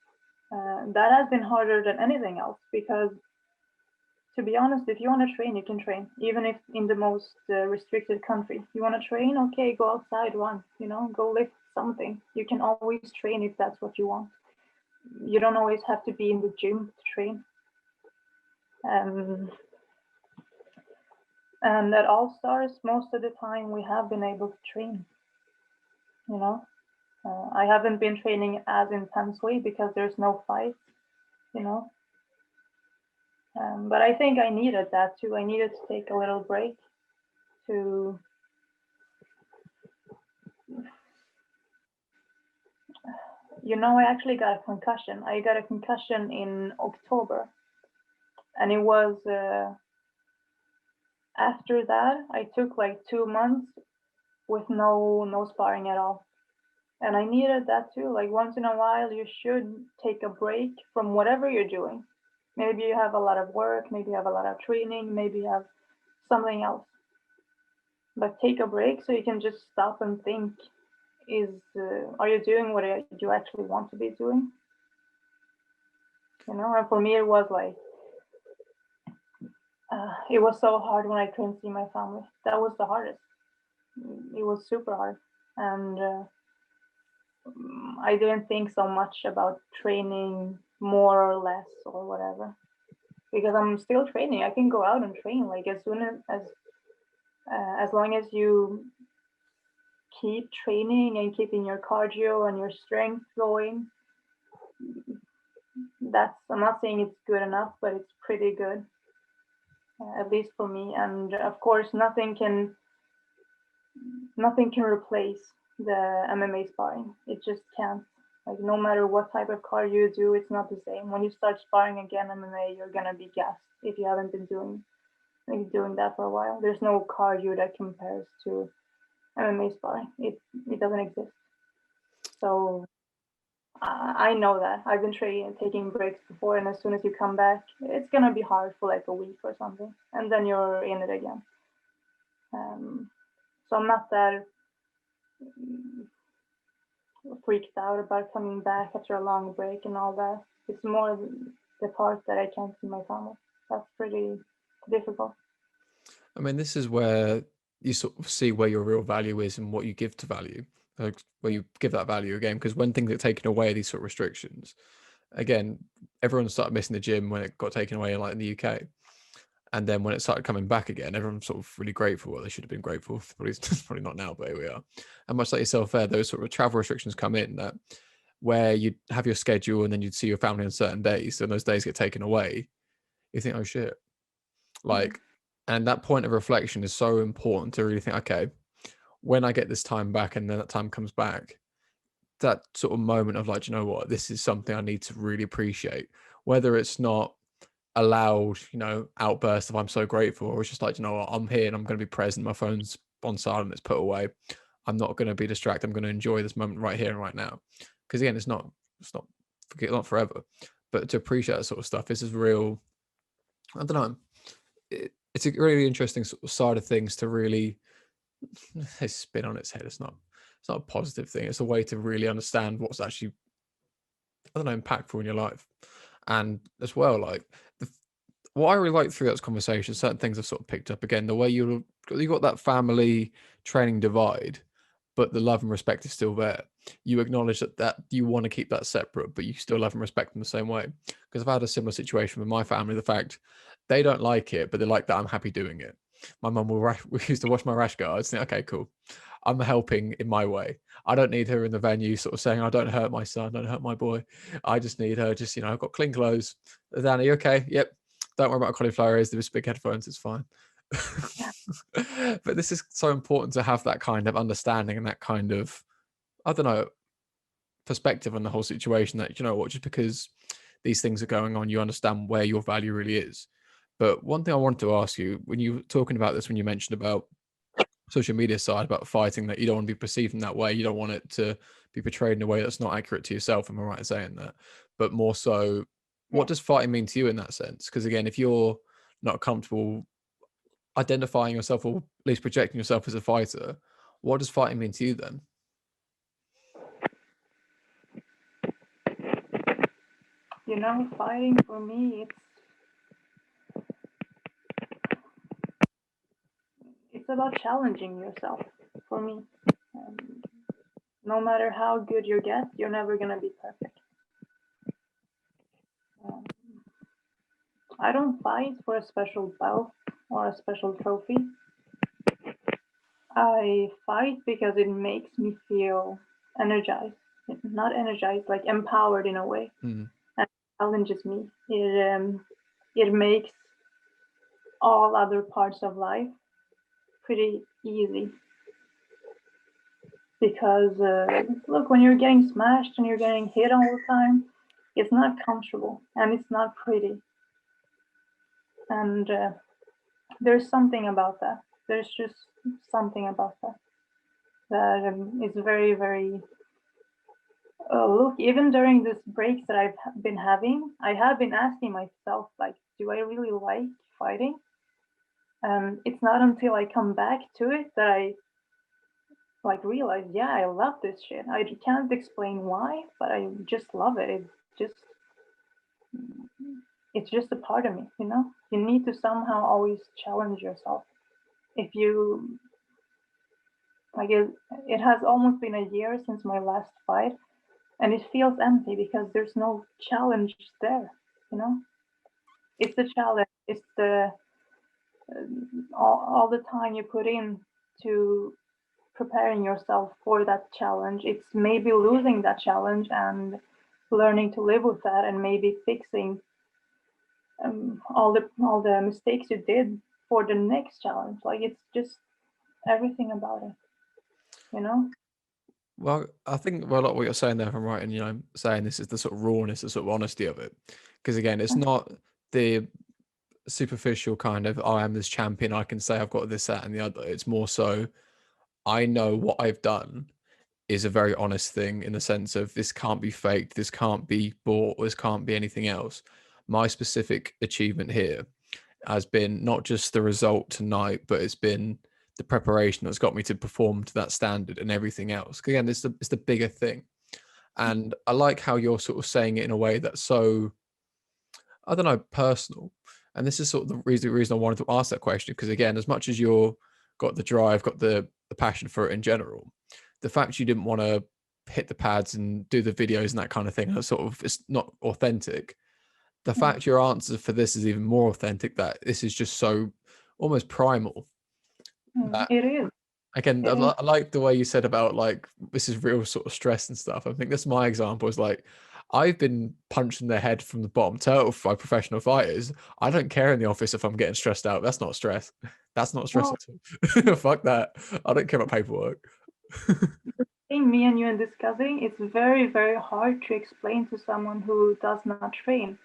That has been harder than anything else, because to be honest, if you want to train, you can train, even if in the most restricted country. You want to train, okay, go outside, run, go lift something. You can always train if that's what you want. You don't always have to be in the gym to train. And at All Stars, most of the time we have been able to train. I haven't been training as intensely because there's no fight, you know. But I think I needed that too. I needed to take a little break to, I actually got a concussion. I got a concussion in October, and it was after that I took like 2 months with no sparring at all. And I needed that too. Like, once in a while, you should take a break from whatever you're doing. Maybe you have a lot of work, maybe you have a lot of training, maybe you have something else. But take a break so you can just stop and think: are you doing what you actually want to be doing? And for me, it was like, it was so hard when I couldn't see my family. That was the hardest. It was super hard. And I didn't think so much about training more or less or whatever, because I'm still training. I can go out and train, like, as long as you keep training and keeping your cardio and your strength going. I'm not saying it's good enough, but it's pretty good, at least for me. And of course, nothing can replace the MMA sparring. It just can't. Like, no matter what type of cardio you do, it's not the same. When you start sparring again MMA, you're gonna be gassed if you haven't been doing like doing that for a while. There's no cardio that compares to MMA sparring. It doesn't exist. So I know that. I've been taking breaks before, and as soon as you come back, it's gonna be hard for like a week or something, and then you're in it again. So I'm not that freaked out about coming back after a long break and all that. It's more the part that I can't see my family. That's pretty difficult. I mean, this is where you sort of see where your real value is and what you give to value, like where you give that value again. Because when things are taken away, these sort of restrictions, again, everyone started missing the gym when it got taken away, like in the UK. And then when it started coming back again, everyone's sort of really grateful. Well, they should have been grateful. Probably not now, but here we are. And much like yourself there, those sort of travel restrictions come in that where you have your schedule and then you'd see your family on certain days, and those days get taken away. You think, oh shit. Like, and that point of reflection is so important to really think, okay, when I get this time back and then that time comes back, that sort of moment of like, you know what, this is something I need to really appreciate, whether it's not a loud, outburst of I'm so grateful, or it's just like, you know what, I'm here and I'm going to be present. My phone's on silent, it's put away. I'm not going to be distracted. I'm going to enjoy this moment right here and right now. Because again, it's not forever, but to appreciate that sort of stuff, this is real. I don't know. It's a really interesting sort of side of things to really spin on its head. It's not a positive thing. It's a way to really understand what's actually, I don't know, impactful in your life. And as well, like what I really like through that conversation, certain things I've sort of picked up again, the way you got that family training divide, but the love and respect is still there. You acknowledge that you want to keep that separate, but you still love and respect them the same way. Because I've had a similar situation with my family. The fact they don't like it, but they like that I'm happy doing it. My mum we used to wash my rash guards. Think, okay, cool. I'm helping in my way. I don't need her in the venue sort of saying, I don't hurt my son, don't hurt my boy. I just need her just, I've got clean clothes. Danny, okay? Yep. Don't worry about cauliflower ears. There's big headphones. It's fine. But this is so important to have that kind of understanding and that kind of, I don't know, perspective on the whole situation that, just because these things are going on, you understand where your value really is. But one thing I wanted to ask you, when you were talking about this, when you mentioned about social media side, about fighting, that you don't want to be perceived in that way, you don't want it to be portrayed in a way that's not accurate to yourself, am I right in saying that? But more so, what does fighting mean to you in that sense? Because again, if you're not comfortable identifying yourself, or at least projecting yourself as a fighter, what does fighting mean to you then? Fighting for me, it's about challenging yourself. For me, no matter how good you get, you're never gonna be perfect. Um, I don't fight for a special belt or a special trophy. I fight because it makes me feel energized. Not energized, like empowered in a way. Mm. And challenges me. It makes all other parts of life pretty easy. Because look, when you're getting smashed and you're getting hit all the time, it's not comfortable and it's not pretty. And there's something about that. There's just something about that that is very, very. Look, even during this breaks that I've been having, I have been asking myself, like, do I really like fighting? And it's not until I come back to it that I like realize, yeah, I love this shit. I can't explain why, but I just love it. Just, it's just a part of me, You need to somehow always challenge yourself. If you like it has almost been a year since my last fight, and it feels empty because there's no challenge there, you know. It's the challenge. It's the all the time you put in to preparing yourself for that challenge. It's maybe losing that challenge and learning to live with that, and maybe fixing all the mistakes you did for the next challenge. Like it's just everything about it. Well, I think a lot of what you're saying there, if I'm right, and saying this is the sort of rawness, the sort of honesty of it. Because again, it's not the superficial kind of, I am this champion, I can say I've got this, that, and the other. It's more so, I know what I've done is a very honest thing, in the sense of this can't be faked, this can't be bought, this can't be anything else. My specific achievement here has been not just the result tonight, but it's been the preparation that's got me to perform to that standard and everything else. Again, it's the bigger thing. And I like how you're sort of saying it in a way that's so, I don't know, personal. And this is sort of the reason I wanted to ask that question, because again, as much as you're got the drive, got the passion for it in general, the fact you didn't want to hit the pads and do the videos and that kind of thing, that's sort of, it's not authentic. The fact your answer for this is even more authentic, that this is just so almost primal. That, It is. again, It is. I like the way you said about like, this is real sort of stress and stuff. I think that's my example, is like, I've been punched in the head from the bottom turtle by professional fighters. I don't care in the office if I'm getting stressed out. That's not stress. That's not stress No, at all. Fuck that. I don't care about paperwork. thing me and you are discussing, it's very, very hard to explain to someone who does not train.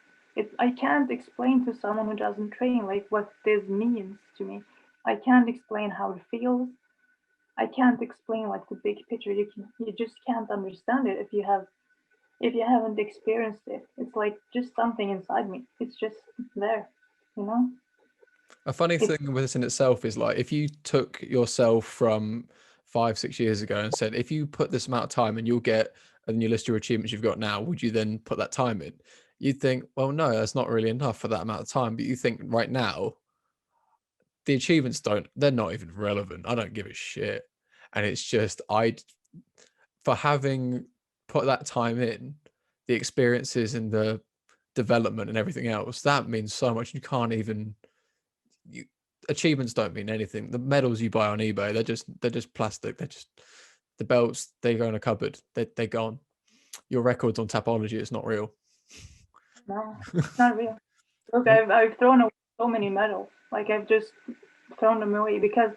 I can't explain to someone who doesn't train like what this means to me. I can't explain how it feels. I can't explain like the big picture. You just can't understand it if you haven't experienced it. It's like just something inside me. It's just there, you know? A funny It's thing with this in itself is, like, if you took yourself from 5, 6 years ago and said, if you put this amount of time and you'll get, and you list your achievements you've got now, would you then put that time in? You'd think, well, no, that's not really enough for that amount of time. But you think right now, the achievements they're not even relevant. I don't give a shit. And it's just, for having put that time in, the experiences and the development and everything else, that means so much. You can't even, you, achievements don't mean anything. The medals you buy on eBay, they're just plastic. They're just, the belts, they go in a cupboard. They're gone. Your records on Tapology, it's not real. no, it's not real. Look, I've thrown away so many medals. Like I've just thrown them away because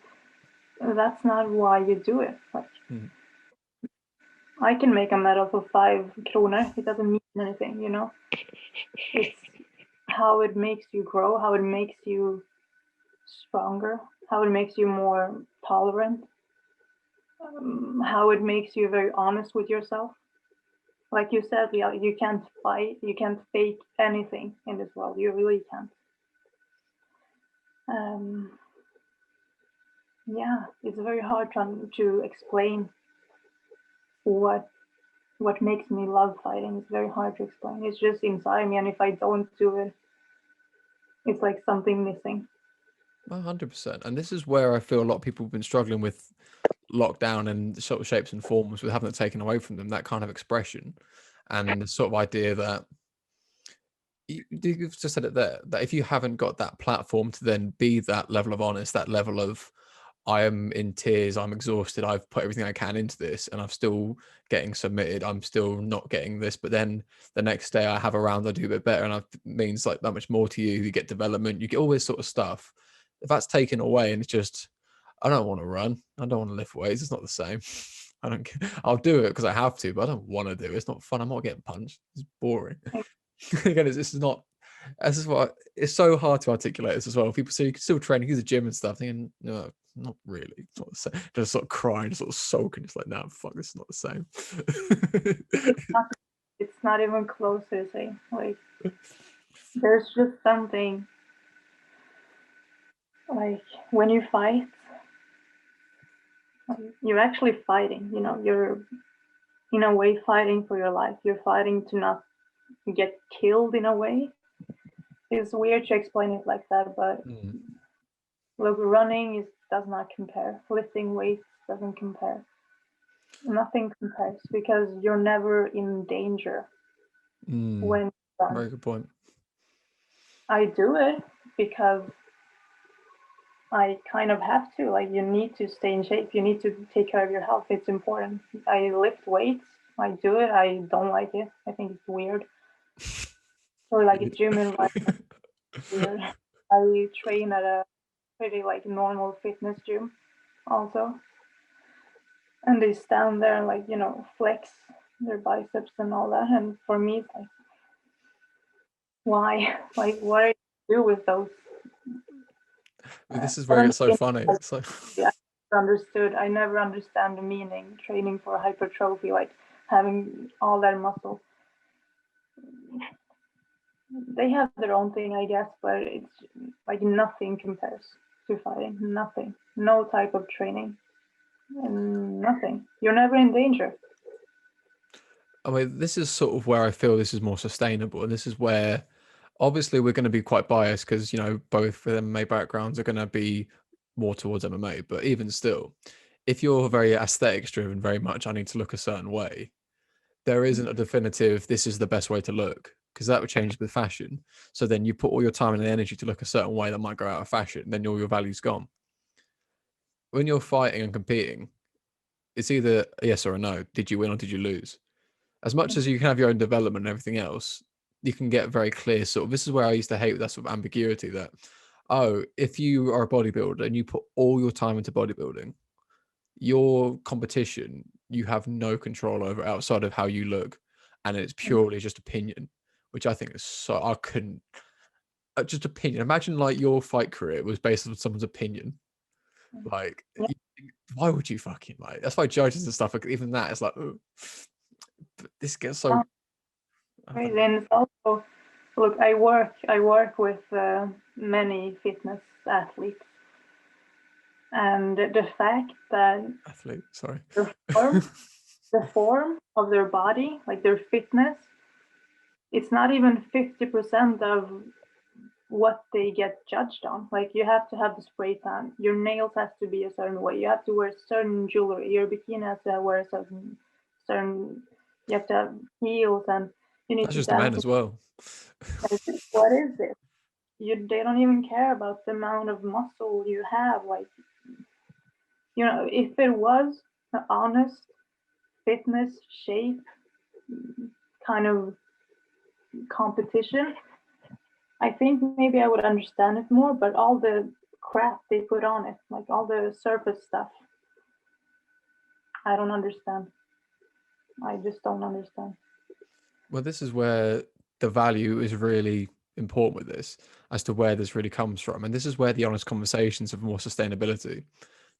that's not why you do it. Like I can make a medal for 5 kronor. It doesn't mean anything, you know. It's how it makes you grow, how it makes you stronger, how it makes you more tolerant, how it makes you very honest with yourself. Like you said, Leah, you can't fight, you can't fake anything in this world. You really can't. Um, yeah, it's very hard to explain what makes me love fighting. It's very hard to explain. It's just inside me, and if I don't do it, it's like something missing. 100%. And this is where I feel a lot of people have been struggling with lockdown and sort of shapes and forms, with having it taken away from them, that kind of expression and the sort of idea that you've just said it there, that if you haven't got that platform to then be that level of honest, that level of, I am in tears, I'm exhausted, I've put everything I can into this and I'm still getting submitted, I'm still not getting this, but then the next day I have a round, I do a bit better, and it means like that much more to you. You get development, you get all this sort of stuff. If that's taken away and it's just, I don't want to run, I don't want to lift weights, it's not the same. I don't care. I'll do it because I have to, but I don't want to do it. It's not fun. I'm not getting punched. It's boring. Again, this is not, this is what, it's so hard to articulate this as well. People say you can still train, use the gym and stuff, thinking, no, not really. It's not the same. Just sort of crying, just sort of sulking. It's like, no, fuck, this is not the same. It's not even close to the same. Like there's just something like when you fight, you're actually fighting. You know, you're in a way fighting for your life. You're fighting to not get killed in a way. It's weird to explain it like that, but look, running does not compare. Lifting weights doesn't compare. Nothing compares because you're never in danger when you run. Very good point. I do it because I kind of have to. Like, you need to stay in shape. You need to take care of your health. It's important. I lift weights. I do it. I don't like it. I think it's weird. Or like a gym environment. Weird. I train at a pretty like normal fitness gym also. And they stand there and like, you know, flex their biceps and all that. And for me, it's like, why? Like, what do you do with those This is I where don't it's so think funny. It's like, I never understand the meaning training for hypertrophy, like having all that muscle. They have their own thing, I guess, but it's like nothing compares to fighting. Nothing. No type of training. And nothing. You're never in danger. I mean, this is sort of where I feel this is more sustainable, and this is where obviously we're going to be quite biased because both of MMA backgrounds are going to be more towards MMA. But even still, if you're very aesthetics driven, very much I need to look a certain way, there isn't a definitive this is the best way to look, because that would change with fashion. So then you put all your time and energy to look a certain way that might go out of fashion, then all your value's gone. When you're fighting and competing, it's either a yes or a no. Did you win or did you lose? As much as you can have your own development and everything else, you can get very clear sort of, this is where I used to hate that sort of ambiguity that, oh, if you are a bodybuilder and you put all your time into bodybuilding, your competition, you have no control over outside of how you look. And it's purely just opinion, which I think is so, I couldn't, just opinion. Imagine like your fight career was based on someone's opinion. Like, Yeah. why would you fucking like, that's why judges and stuff, like, even that is like, oh, this gets so Crazy. And it's also, look, I work with many fitness athletes, and the fact that athlete, sorry. the form, the form of their body, like their fitness, it's not even 50% of what they get judged on. Like you have to have the spray tan, your nails has to be a certain way, you have to wear certain jewelry, your bikini has to wear a certain, you have to have heels, and you need That's to just the men dance. as well. What is this? They don't even care about the amount of muscle you have. Like, if it was an honest fitness shape kind of competition, I think maybe I would understand it more. But all the crap they put on it, like all the surface stuff, I don't understand. I just don't understand. Well, this is where the value is really important with this, as to where this really comes from. And this is where the honest conversations of more sustainability,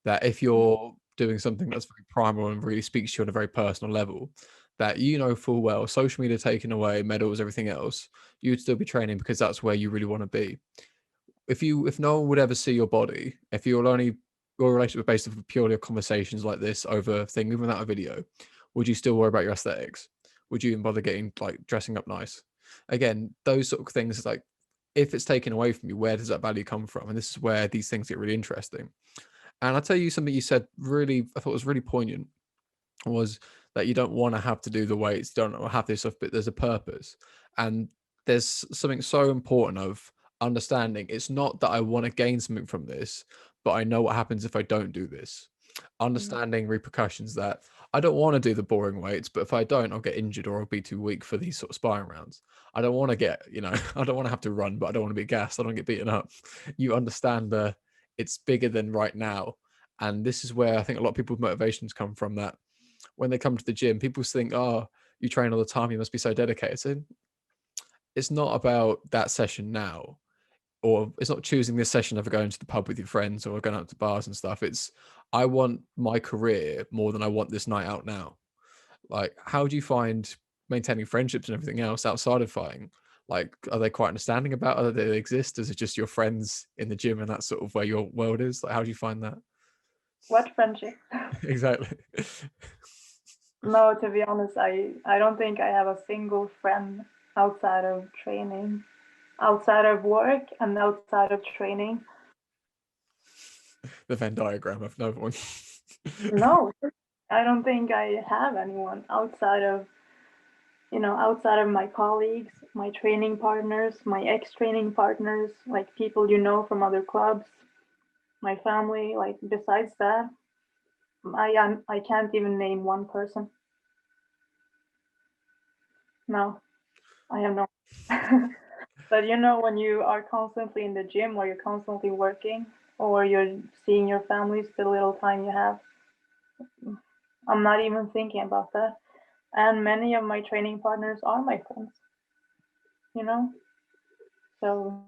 that if you're doing something that's very primal and really speaks to you on a very personal level, that full well, social media taking away, medals, everything else, you'd still be training because that's where you really want to be. If no one would ever see your body, if you're only your relationship based off of purely conversations like this over thing, even without a video, would you still worry about your aesthetics? Would you even bother getting like dressing up nice? Again, those sort of things, like if it's taken away from you, where does that value come from? And this is where these things get really interesting. And I'll tell you something you said really, I thought was really poignant, was that you don't want to have to do the weights, you don't have this stuff, but there's a purpose. And there's something so important of understanding. It's not that I want to gain something from this, but I know what happens if I don't do this. Understanding repercussions, that I don't want to do the boring weights, but if I don't, I'll get injured or I'll be too weak for these sort of sparring rounds. I don't want to get, I don't want to have to run, but I don't want to be gassed. I don't get beaten up. You understand it's bigger than right now. And this is where I think a lot of people's motivations come from, that when they come to the gym, people think, oh, you train all the time, you must be so dedicated. So it's not about that session now, or it's not choosing this session over going to the pub with your friends or going out to bars and stuff. It's, I want my career more than I want this night out now. Like, how do you find maintaining friendships and everything else outside of fighting? Like, are they quite understanding about it? Do they exist? Is it just your friends in the gym and that's sort of where your world is? Like, how do you find that? What friendship? Exactly. No, to be honest, I don't think I have a single friend outside of training, outside of work, and outside of training. The Venn diagram of no one. No, I don't think I have anyone outside of my colleagues, my training partners, my ex-training partners, like people from other clubs, my family. Like besides that, I can't even name one person. No, I have no. But when you are constantly in the gym, or you're constantly working, or you're seeing your families the little time you have, I'm not even thinking about that. And many of my training partners are my friends, you know? So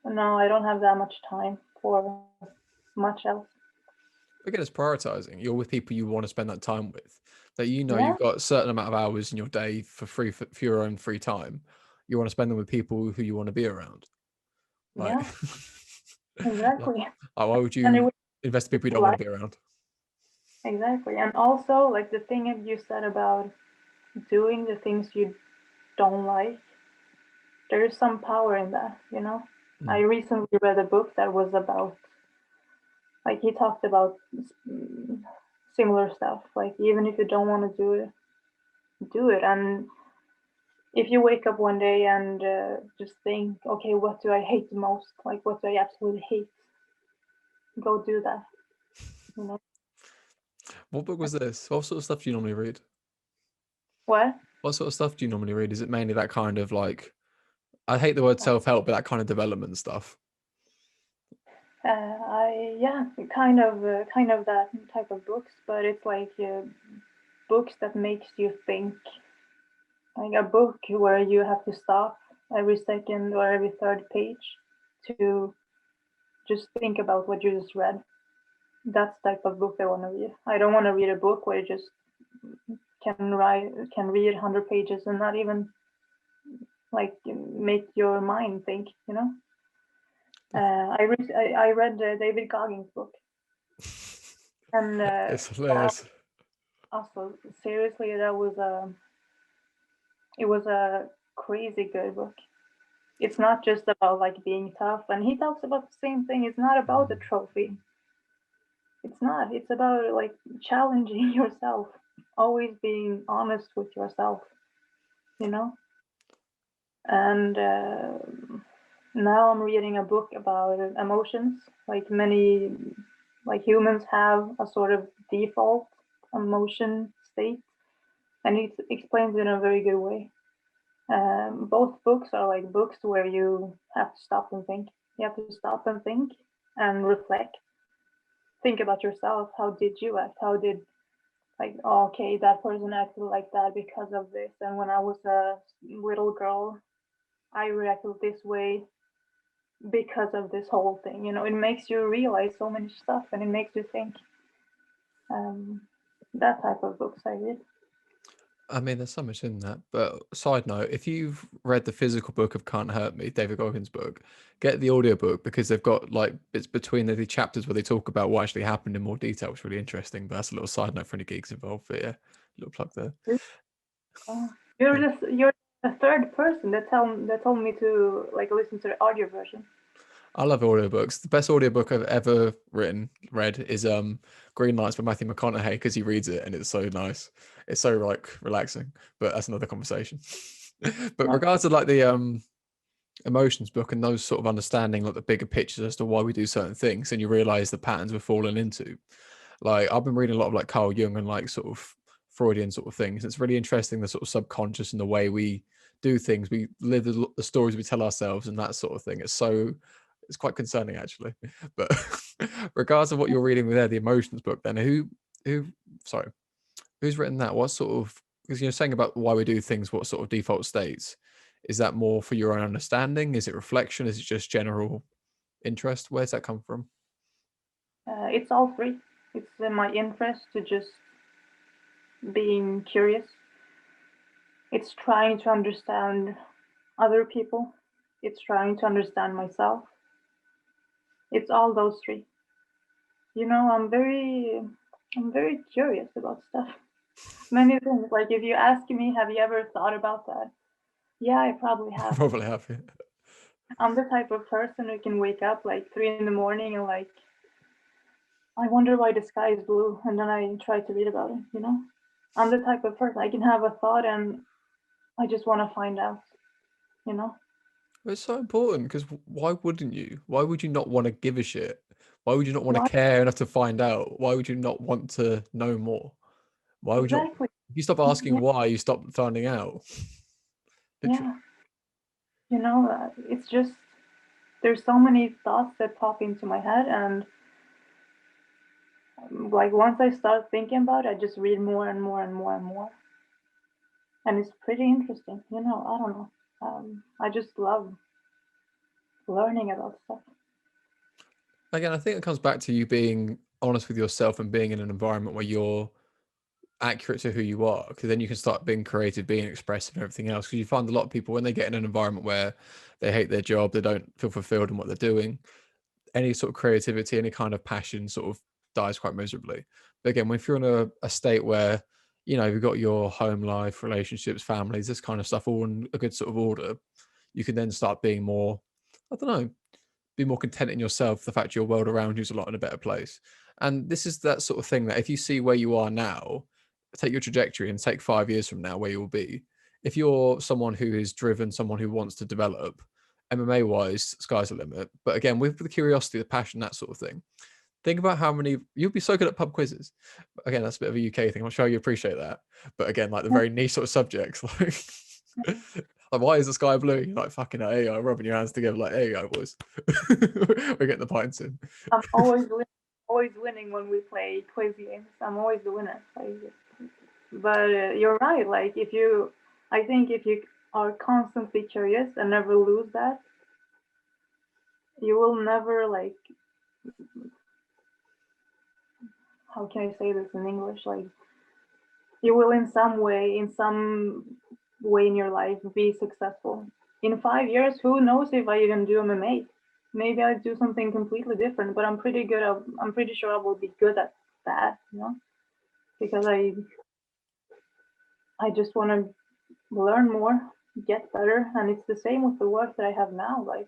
No, I don't have that much time for much else. Again, it's prioritizing. You're with people you want to spend that time with. That Yeah, you've got a certain amount of hours in your day for your own free time. You want to spend them with people who you want to be around. Like, yeah, like, exactly. why would And it you was invest in people you don't want like to be around? exactly. And also like the thing that you said about doing the things you don't like, there is some power in that, you know. I Mm. recently read a book that was about like he talked about similar stuff. Like even if you don't want to do it, do it. And if you wake up one day and just think, okay, what do I hate the most? Like what do I absolutely hate? Go do that. You know What book was this? What sort of stuff do you normally read? what? What sort of stuff do you normally read? Is it mainly that kind of like, I hate the word self-help, but that kind of development stuff? I yeah, kind of that type of books, but it's like books that makes you think. Like a book where you have to stop every second or every third page to just think about what you just read. That's the type of book I want to read. I don't want to read a book where you just can read 100 pages and not even like make your mind think. You know. I read David Goggins' book, and It's hilarious. also seriously, it was a crazy good book. It's not just about like being tough, and he talks about the same thing. It's not about the trophy. It's not. It's about like challenging yourself, always being honest with yourself, you know. And now I'm reading a book about emotions. Like many, like humans have a sort of default emotion state, and it explains it in a very good way. Both books are like books where you have to stop and think. You have to stop and think and reflect. Think about yourself. How did you act? How did like oh, okay, that person acted like that because of this, and when I was a little girl, I reacted this way because of this whole thing. You know, it makes you realize so many stuff, and it makes you think. Um, that type of books I read. I mean, there's so much in that. But side note, if you've read the physical book of Can't Hurt Me, David Goggins' book, get the audiobook because they've got like bits between the chapters where they talk about what actually happened in more detail, which is really interesting. But that's a little side note for any geeks involved. But yeah, little plug there. Oh, Yeah. you're the third person that told me to like listen to the audio version. I love audiobooks. The best audiobook I've ever read is Green Lights by Matthew McConaughey because he reads it and it's so nice. It's so like relaxing. But that's another conversation. But No, regards to like the emotions book and those sort of understanding like the bigger pictures as to why we do certain things and you realize the patterns we're falling into. Like I've been reading a lot of like Carl Jung and like sort of Freudian sort of things. It's really interesting the sort of subconscious and the way we do things. We live the stories we tell ourselves and that sort of thing. It's quite concerning actually. But regardless of what you're reading there, the emotions book, then who sorry, who's written that? What sort of, because you're saying about why we do things, what sort of default states? Is that more for your own understanding? Is it reflection? Is it just general interest? Where's that come from? it's all three. It's in my interest to just being curious. It's trying to understand other people. It's trying to understand myself. It's all those three. You know, I'm very curious about stuff. Many things. Like if you ask me, have you ever thought about that? Yeah, I probably have. Probably have. Yeah. I'm the type of person who can wake up like 3 in the morning and like, I wonder why the sky is blue, and then I try to read about it. You know, I'm the type of person I can have a thought and I just want to find out. You know, It's so important because why wouldn't you? Why would you not want to give a shit? Why would you not want to why care enough to find out? Why would you not want to know more? Why would you not? exactly? If you stop asking Yeah, why, you stop finding out. Literally. yeah. You know, it's just there's so many thoughts that pop into my head, and like once I start thinking about it, I just read more and more and more and more, and it's pretty interesting. You know, I don't know. I just love learning about stuff. Again, I think it comes back to you being honest with yourself and being in an environment where you're accurate to who you are, because then you can start being creative, being expressive, and everything else. Because you find a lot of people, when they get in an environment where they hate their job, they don't feel fulfilled in what they're doing, any sort of creativity, any kind of passion sort of dies quite miserably. But again, if you're in a state where, you know, you've got your home life, relationships, families, this kind of stuff all in a good sort of order, you can then start being more, I don't know, be more content in yourself, the fact your world around you is a lot in a better place. And this is that sort of thing that if you see where you are now, take your trajectory and take 5 years from now where you'll be. If you're someone who is driven, someone who wants to develop, MMA wise, sky's the limit. But again, with the curiosity, the passion, that sort of thing, think about how many you'll be so good at pub quizzes. Again, that's a bit of a UK thing. I'm sure you appreciate that. But again, like the very niche sort of subjects, like like why is the sky blue? You're like fucking hell, there you go, rubbing your hands together, like there you go, boys. We're getting the pints in. I'm always winning when we play quiz games. I'm always the winner. But you're right. Like I think if you are constantly curious and never lose that, you will never like. How can I say this in English? Like you will in some way in your life be successful. In 5 years, who knows if I even do MMA? Maybe I do something completely different, but I'm pretty sure I will be good at that, because I just want to learn more, get better, and it's the same with the work that I have now. Like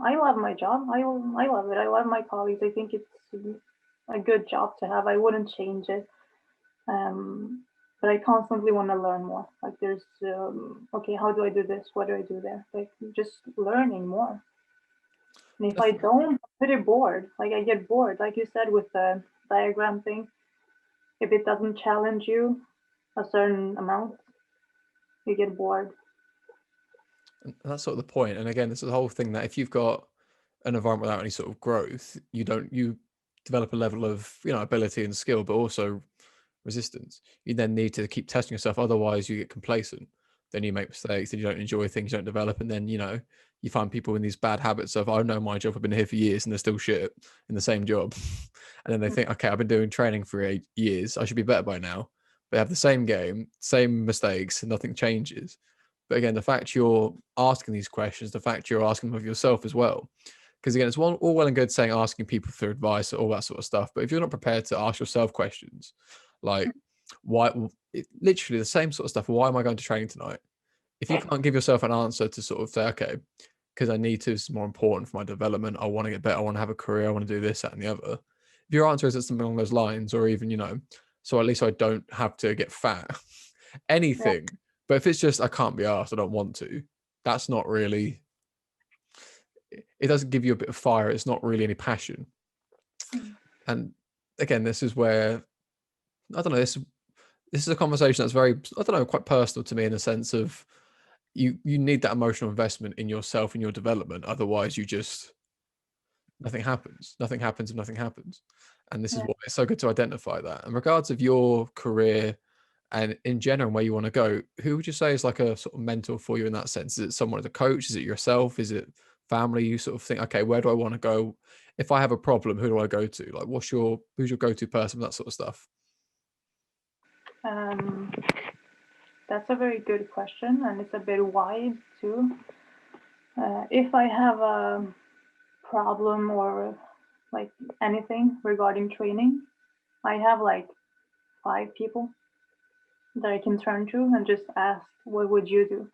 I love my job. I love it. I love my colleagues. I think it's a good job to have. I wouldn't change it. Um, but I constantly want to learn more. Like there's okay, how do I do this? What do I do there? Like just learning more. And if I don't, I'm pretty bored. Like I get bored. Like you said with the diagram thing, if it doesn't challenge you a certain amount, you get bored. And that's sort of the point. And again, this is the whole thing that if you've got an environment without any sort of growth, you develop a level of, you know, ability and skill, but also resistance. You then need to keep testing yourself. Otherwise you get complacent. Then you make mistakes, then you don't enjoy things, you don't develop, and then, you know, you find people in these bad habits of, I know my job, I've been here for years and they're still shit in the same job. And then they think, okay, I've been doing training for 8 years, I should be better by now. But they have the same game, same mistakes, and nothing changes. But again, the fact you're asking these questions, the fact you're asking them of yourself as well. Because again, it's all well and good saying asking people for advice, all that sort of stuff. But if you're not prepared to ask yourself questions, like why, literally the same sort of stuff. Why am I going to training tonight? If you can't give yourself an answer to sort of say, okay, because I need to, it's more important for my development. I want to get better. I want to have a career. I want to do this, that, and the other. If your answer is something along those lines, or even, you know, so at least I don't have to get fat, Yeah. anything. But if it's just, I can't be asked, I don't want to, that's not really, it doesn't give you a bit of fire. It's not really any passion. And again, this is where, I don't know, this is a conversation that's very, I don't know, quite personal to me in the sense of you need that emotional investment in yourself and your development. Otherwise you just, nothing happens and nothing happens. And this is Yeah. why it's so good to identify that. In regards of your career and in general and where you want to go, who would you say is like a sort of mentor for you in that sense? Is it someone as a coach? Is it yourself? Is it family? You sort of think, okay, where do I want to go? If I have a problem, who do I go to? Like who's your go-to person, that sort of stuff? Um, that's a very good question, and it's a bit wide too. If I have a problem or like anything regarding training, I have like 5 people that I can turn to and just ask, "What would you do?"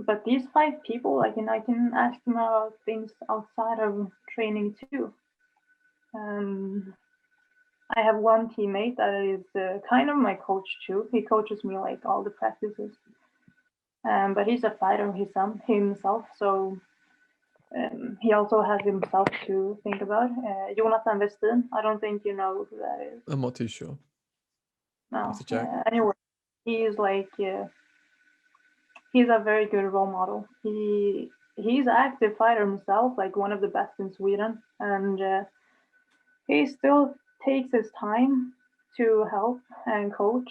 But these 5 people, I can ask them about things outside of training too. Um, I have one teammate that is kind of my coach too. He coaches me like all the practices. But he's a fighter himself, so he also has himself to think about. Jonathan Westin, I don't think you know who that is. I'm not too sure. No. It's a joke. Anyway, he's like he's a very good role model. He's an active fighter himself, like one of the best in Sweden, and he still takes his time to help and coach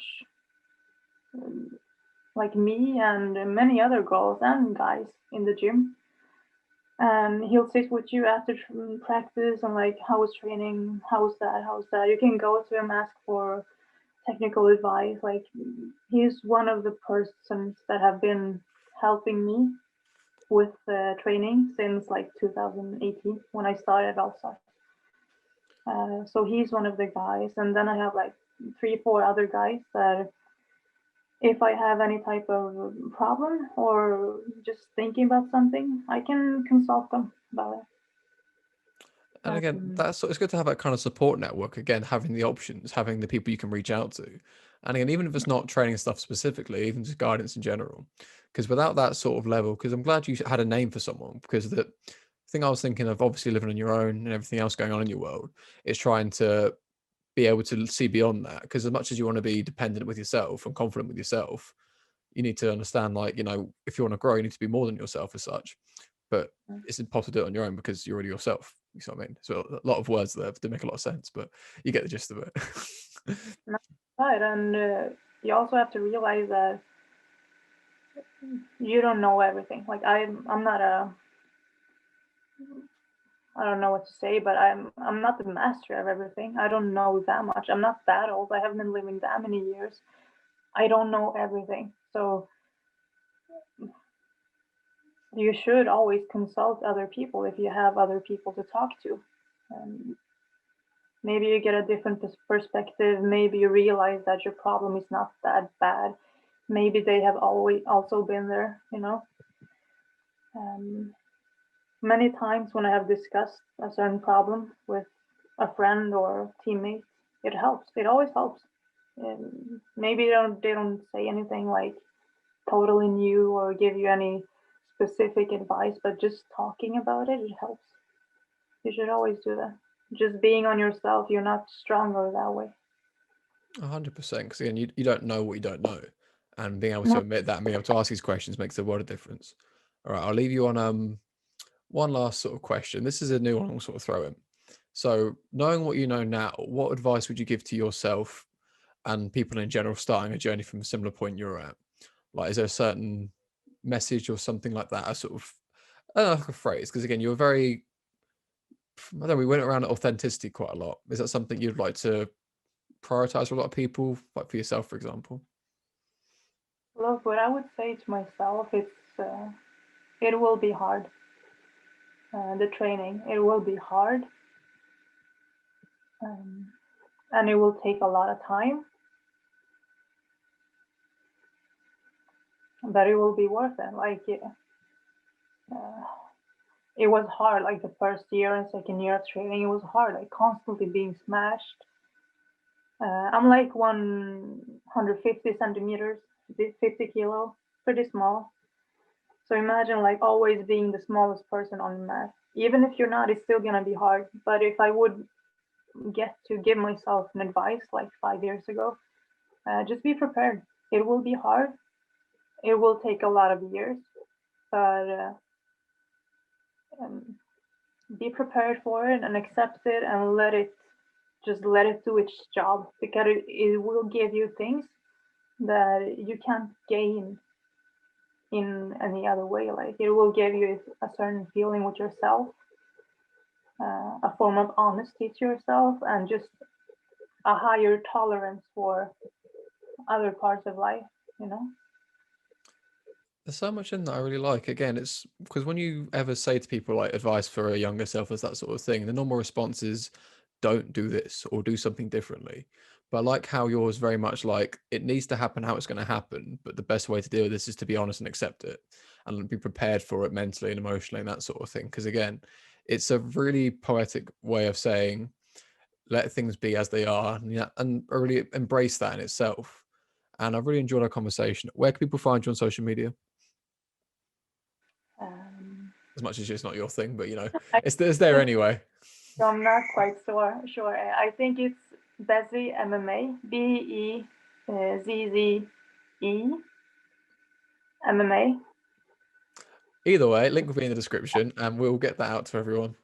like me and many other girls and guys in the gym. And he'll sit with you after practice and like, how was training? How's that? How's that? You can go to him, ask for technical advice. Like, he's one of the persons that have been helping me with training since like 2018 when I started also. So he's one of the guys, and then I have like 3, 4 other guys that if I have any type of problem or just thinking about something, I can consult them about it. And again, it's good to have that kind of support network. Again, having the options, having the people you can reach out to, and again, even if it's not training stuff specifically, even just guidance in general. Because without that sort of level, because I'm glad you had a name for someone. Because the thing I was thinking of, obviously living on your own and everything else going on in your world, is trying to be able to see beyond that. Because as much as you want to be dependent with yourself and confident with yourself, you need to understand, like, if you want to grow, you need to be more than yourself as such. But it's impossible to do it on your own because you're already yourself. You know what I mean? So a lot of words there to make a lot of sense, but you get the gist of it. Right, and you also have to realize that you don't know everything. Like I'm not a, I don't know what to say, but I'm not the master of everything. I don't know that much. I'm not that old. I haven't been living that many years. I don't know everything. So you should always consult other people if you have other people to talk to. Um, Maybe you get a different perspective. Maybe you realize that your problem is not that bad. Maybe they have always also been there, you know. Um, Many times when I have discussed a certain problem with a friend or teammate, it helps. It always helps. Maybe they don't say anything like totally new or give you any specific advice, but just talking about it, it helps. You should always do that. Just being on yourself, you're not stronger that way. 100%. Because again, you don't know what you don't know, and being able to No, admit that and being able to ask these questions makes a world of difference. All right, I'll leave you on one last sort of question. This is a new one I'll sort of throw in. So, knowing what you know now, what advice would you give to yourself and people in general starting a journey from a similar point you're at? Like, is there a certain message or something like that? A sort of, I don't know, like a phrase? Because again, you're very, I don't know, we went around authenticity quite a lot. Is that something you'd like to prioritize for a lot of people, like for yourself, for example? look, what I would say to myself, it will be hard. The training, it will be hard, um, and it will take a lot of time, but it will be worth it. Like uh, it was hard. Like the first year and second year of training, it was hard. Like constantly being smashed. I'm like 150 centimeters, 50 kilo, pretty small. So imagine like always being the smallest person on the mat. Even if you're not, it's still gonna be hard. But if I would get to give myself an advice like 5 years ago, just be prepared. It will be hard. It will take a lot of years, but um, be prepared for it and accept it and let it do its job because it will give you things that you can't gain in any other way. Like it will give you a certain feeling with yourself, a form of honesty to yourself, and just a higher tolerance for other parts of life. You know. There's so much in that I really like. Again, it's because when you ever say to people like advice for a younger self as that sort of thing, the normal response is don't do this or do something differently. But I like how yours very much like it needs to happen how it's going to happen, but the best way to deal with this is to be honest and accept it and be prepared for it mentally and emotionally and that sort of thing. Because again, it's a really poetic way of saying let things be as they are and, yeah, and really embrace that in itself. And I've really enjoyed our conversation. Where can people find you on social media? Um, As much as it's not your thing, but I it's there anyway. so I'm not quite sure. I think it's Bezzy MMA, BEZZE MMA. Either way, link will be in the description, and we'll get that out to everyone.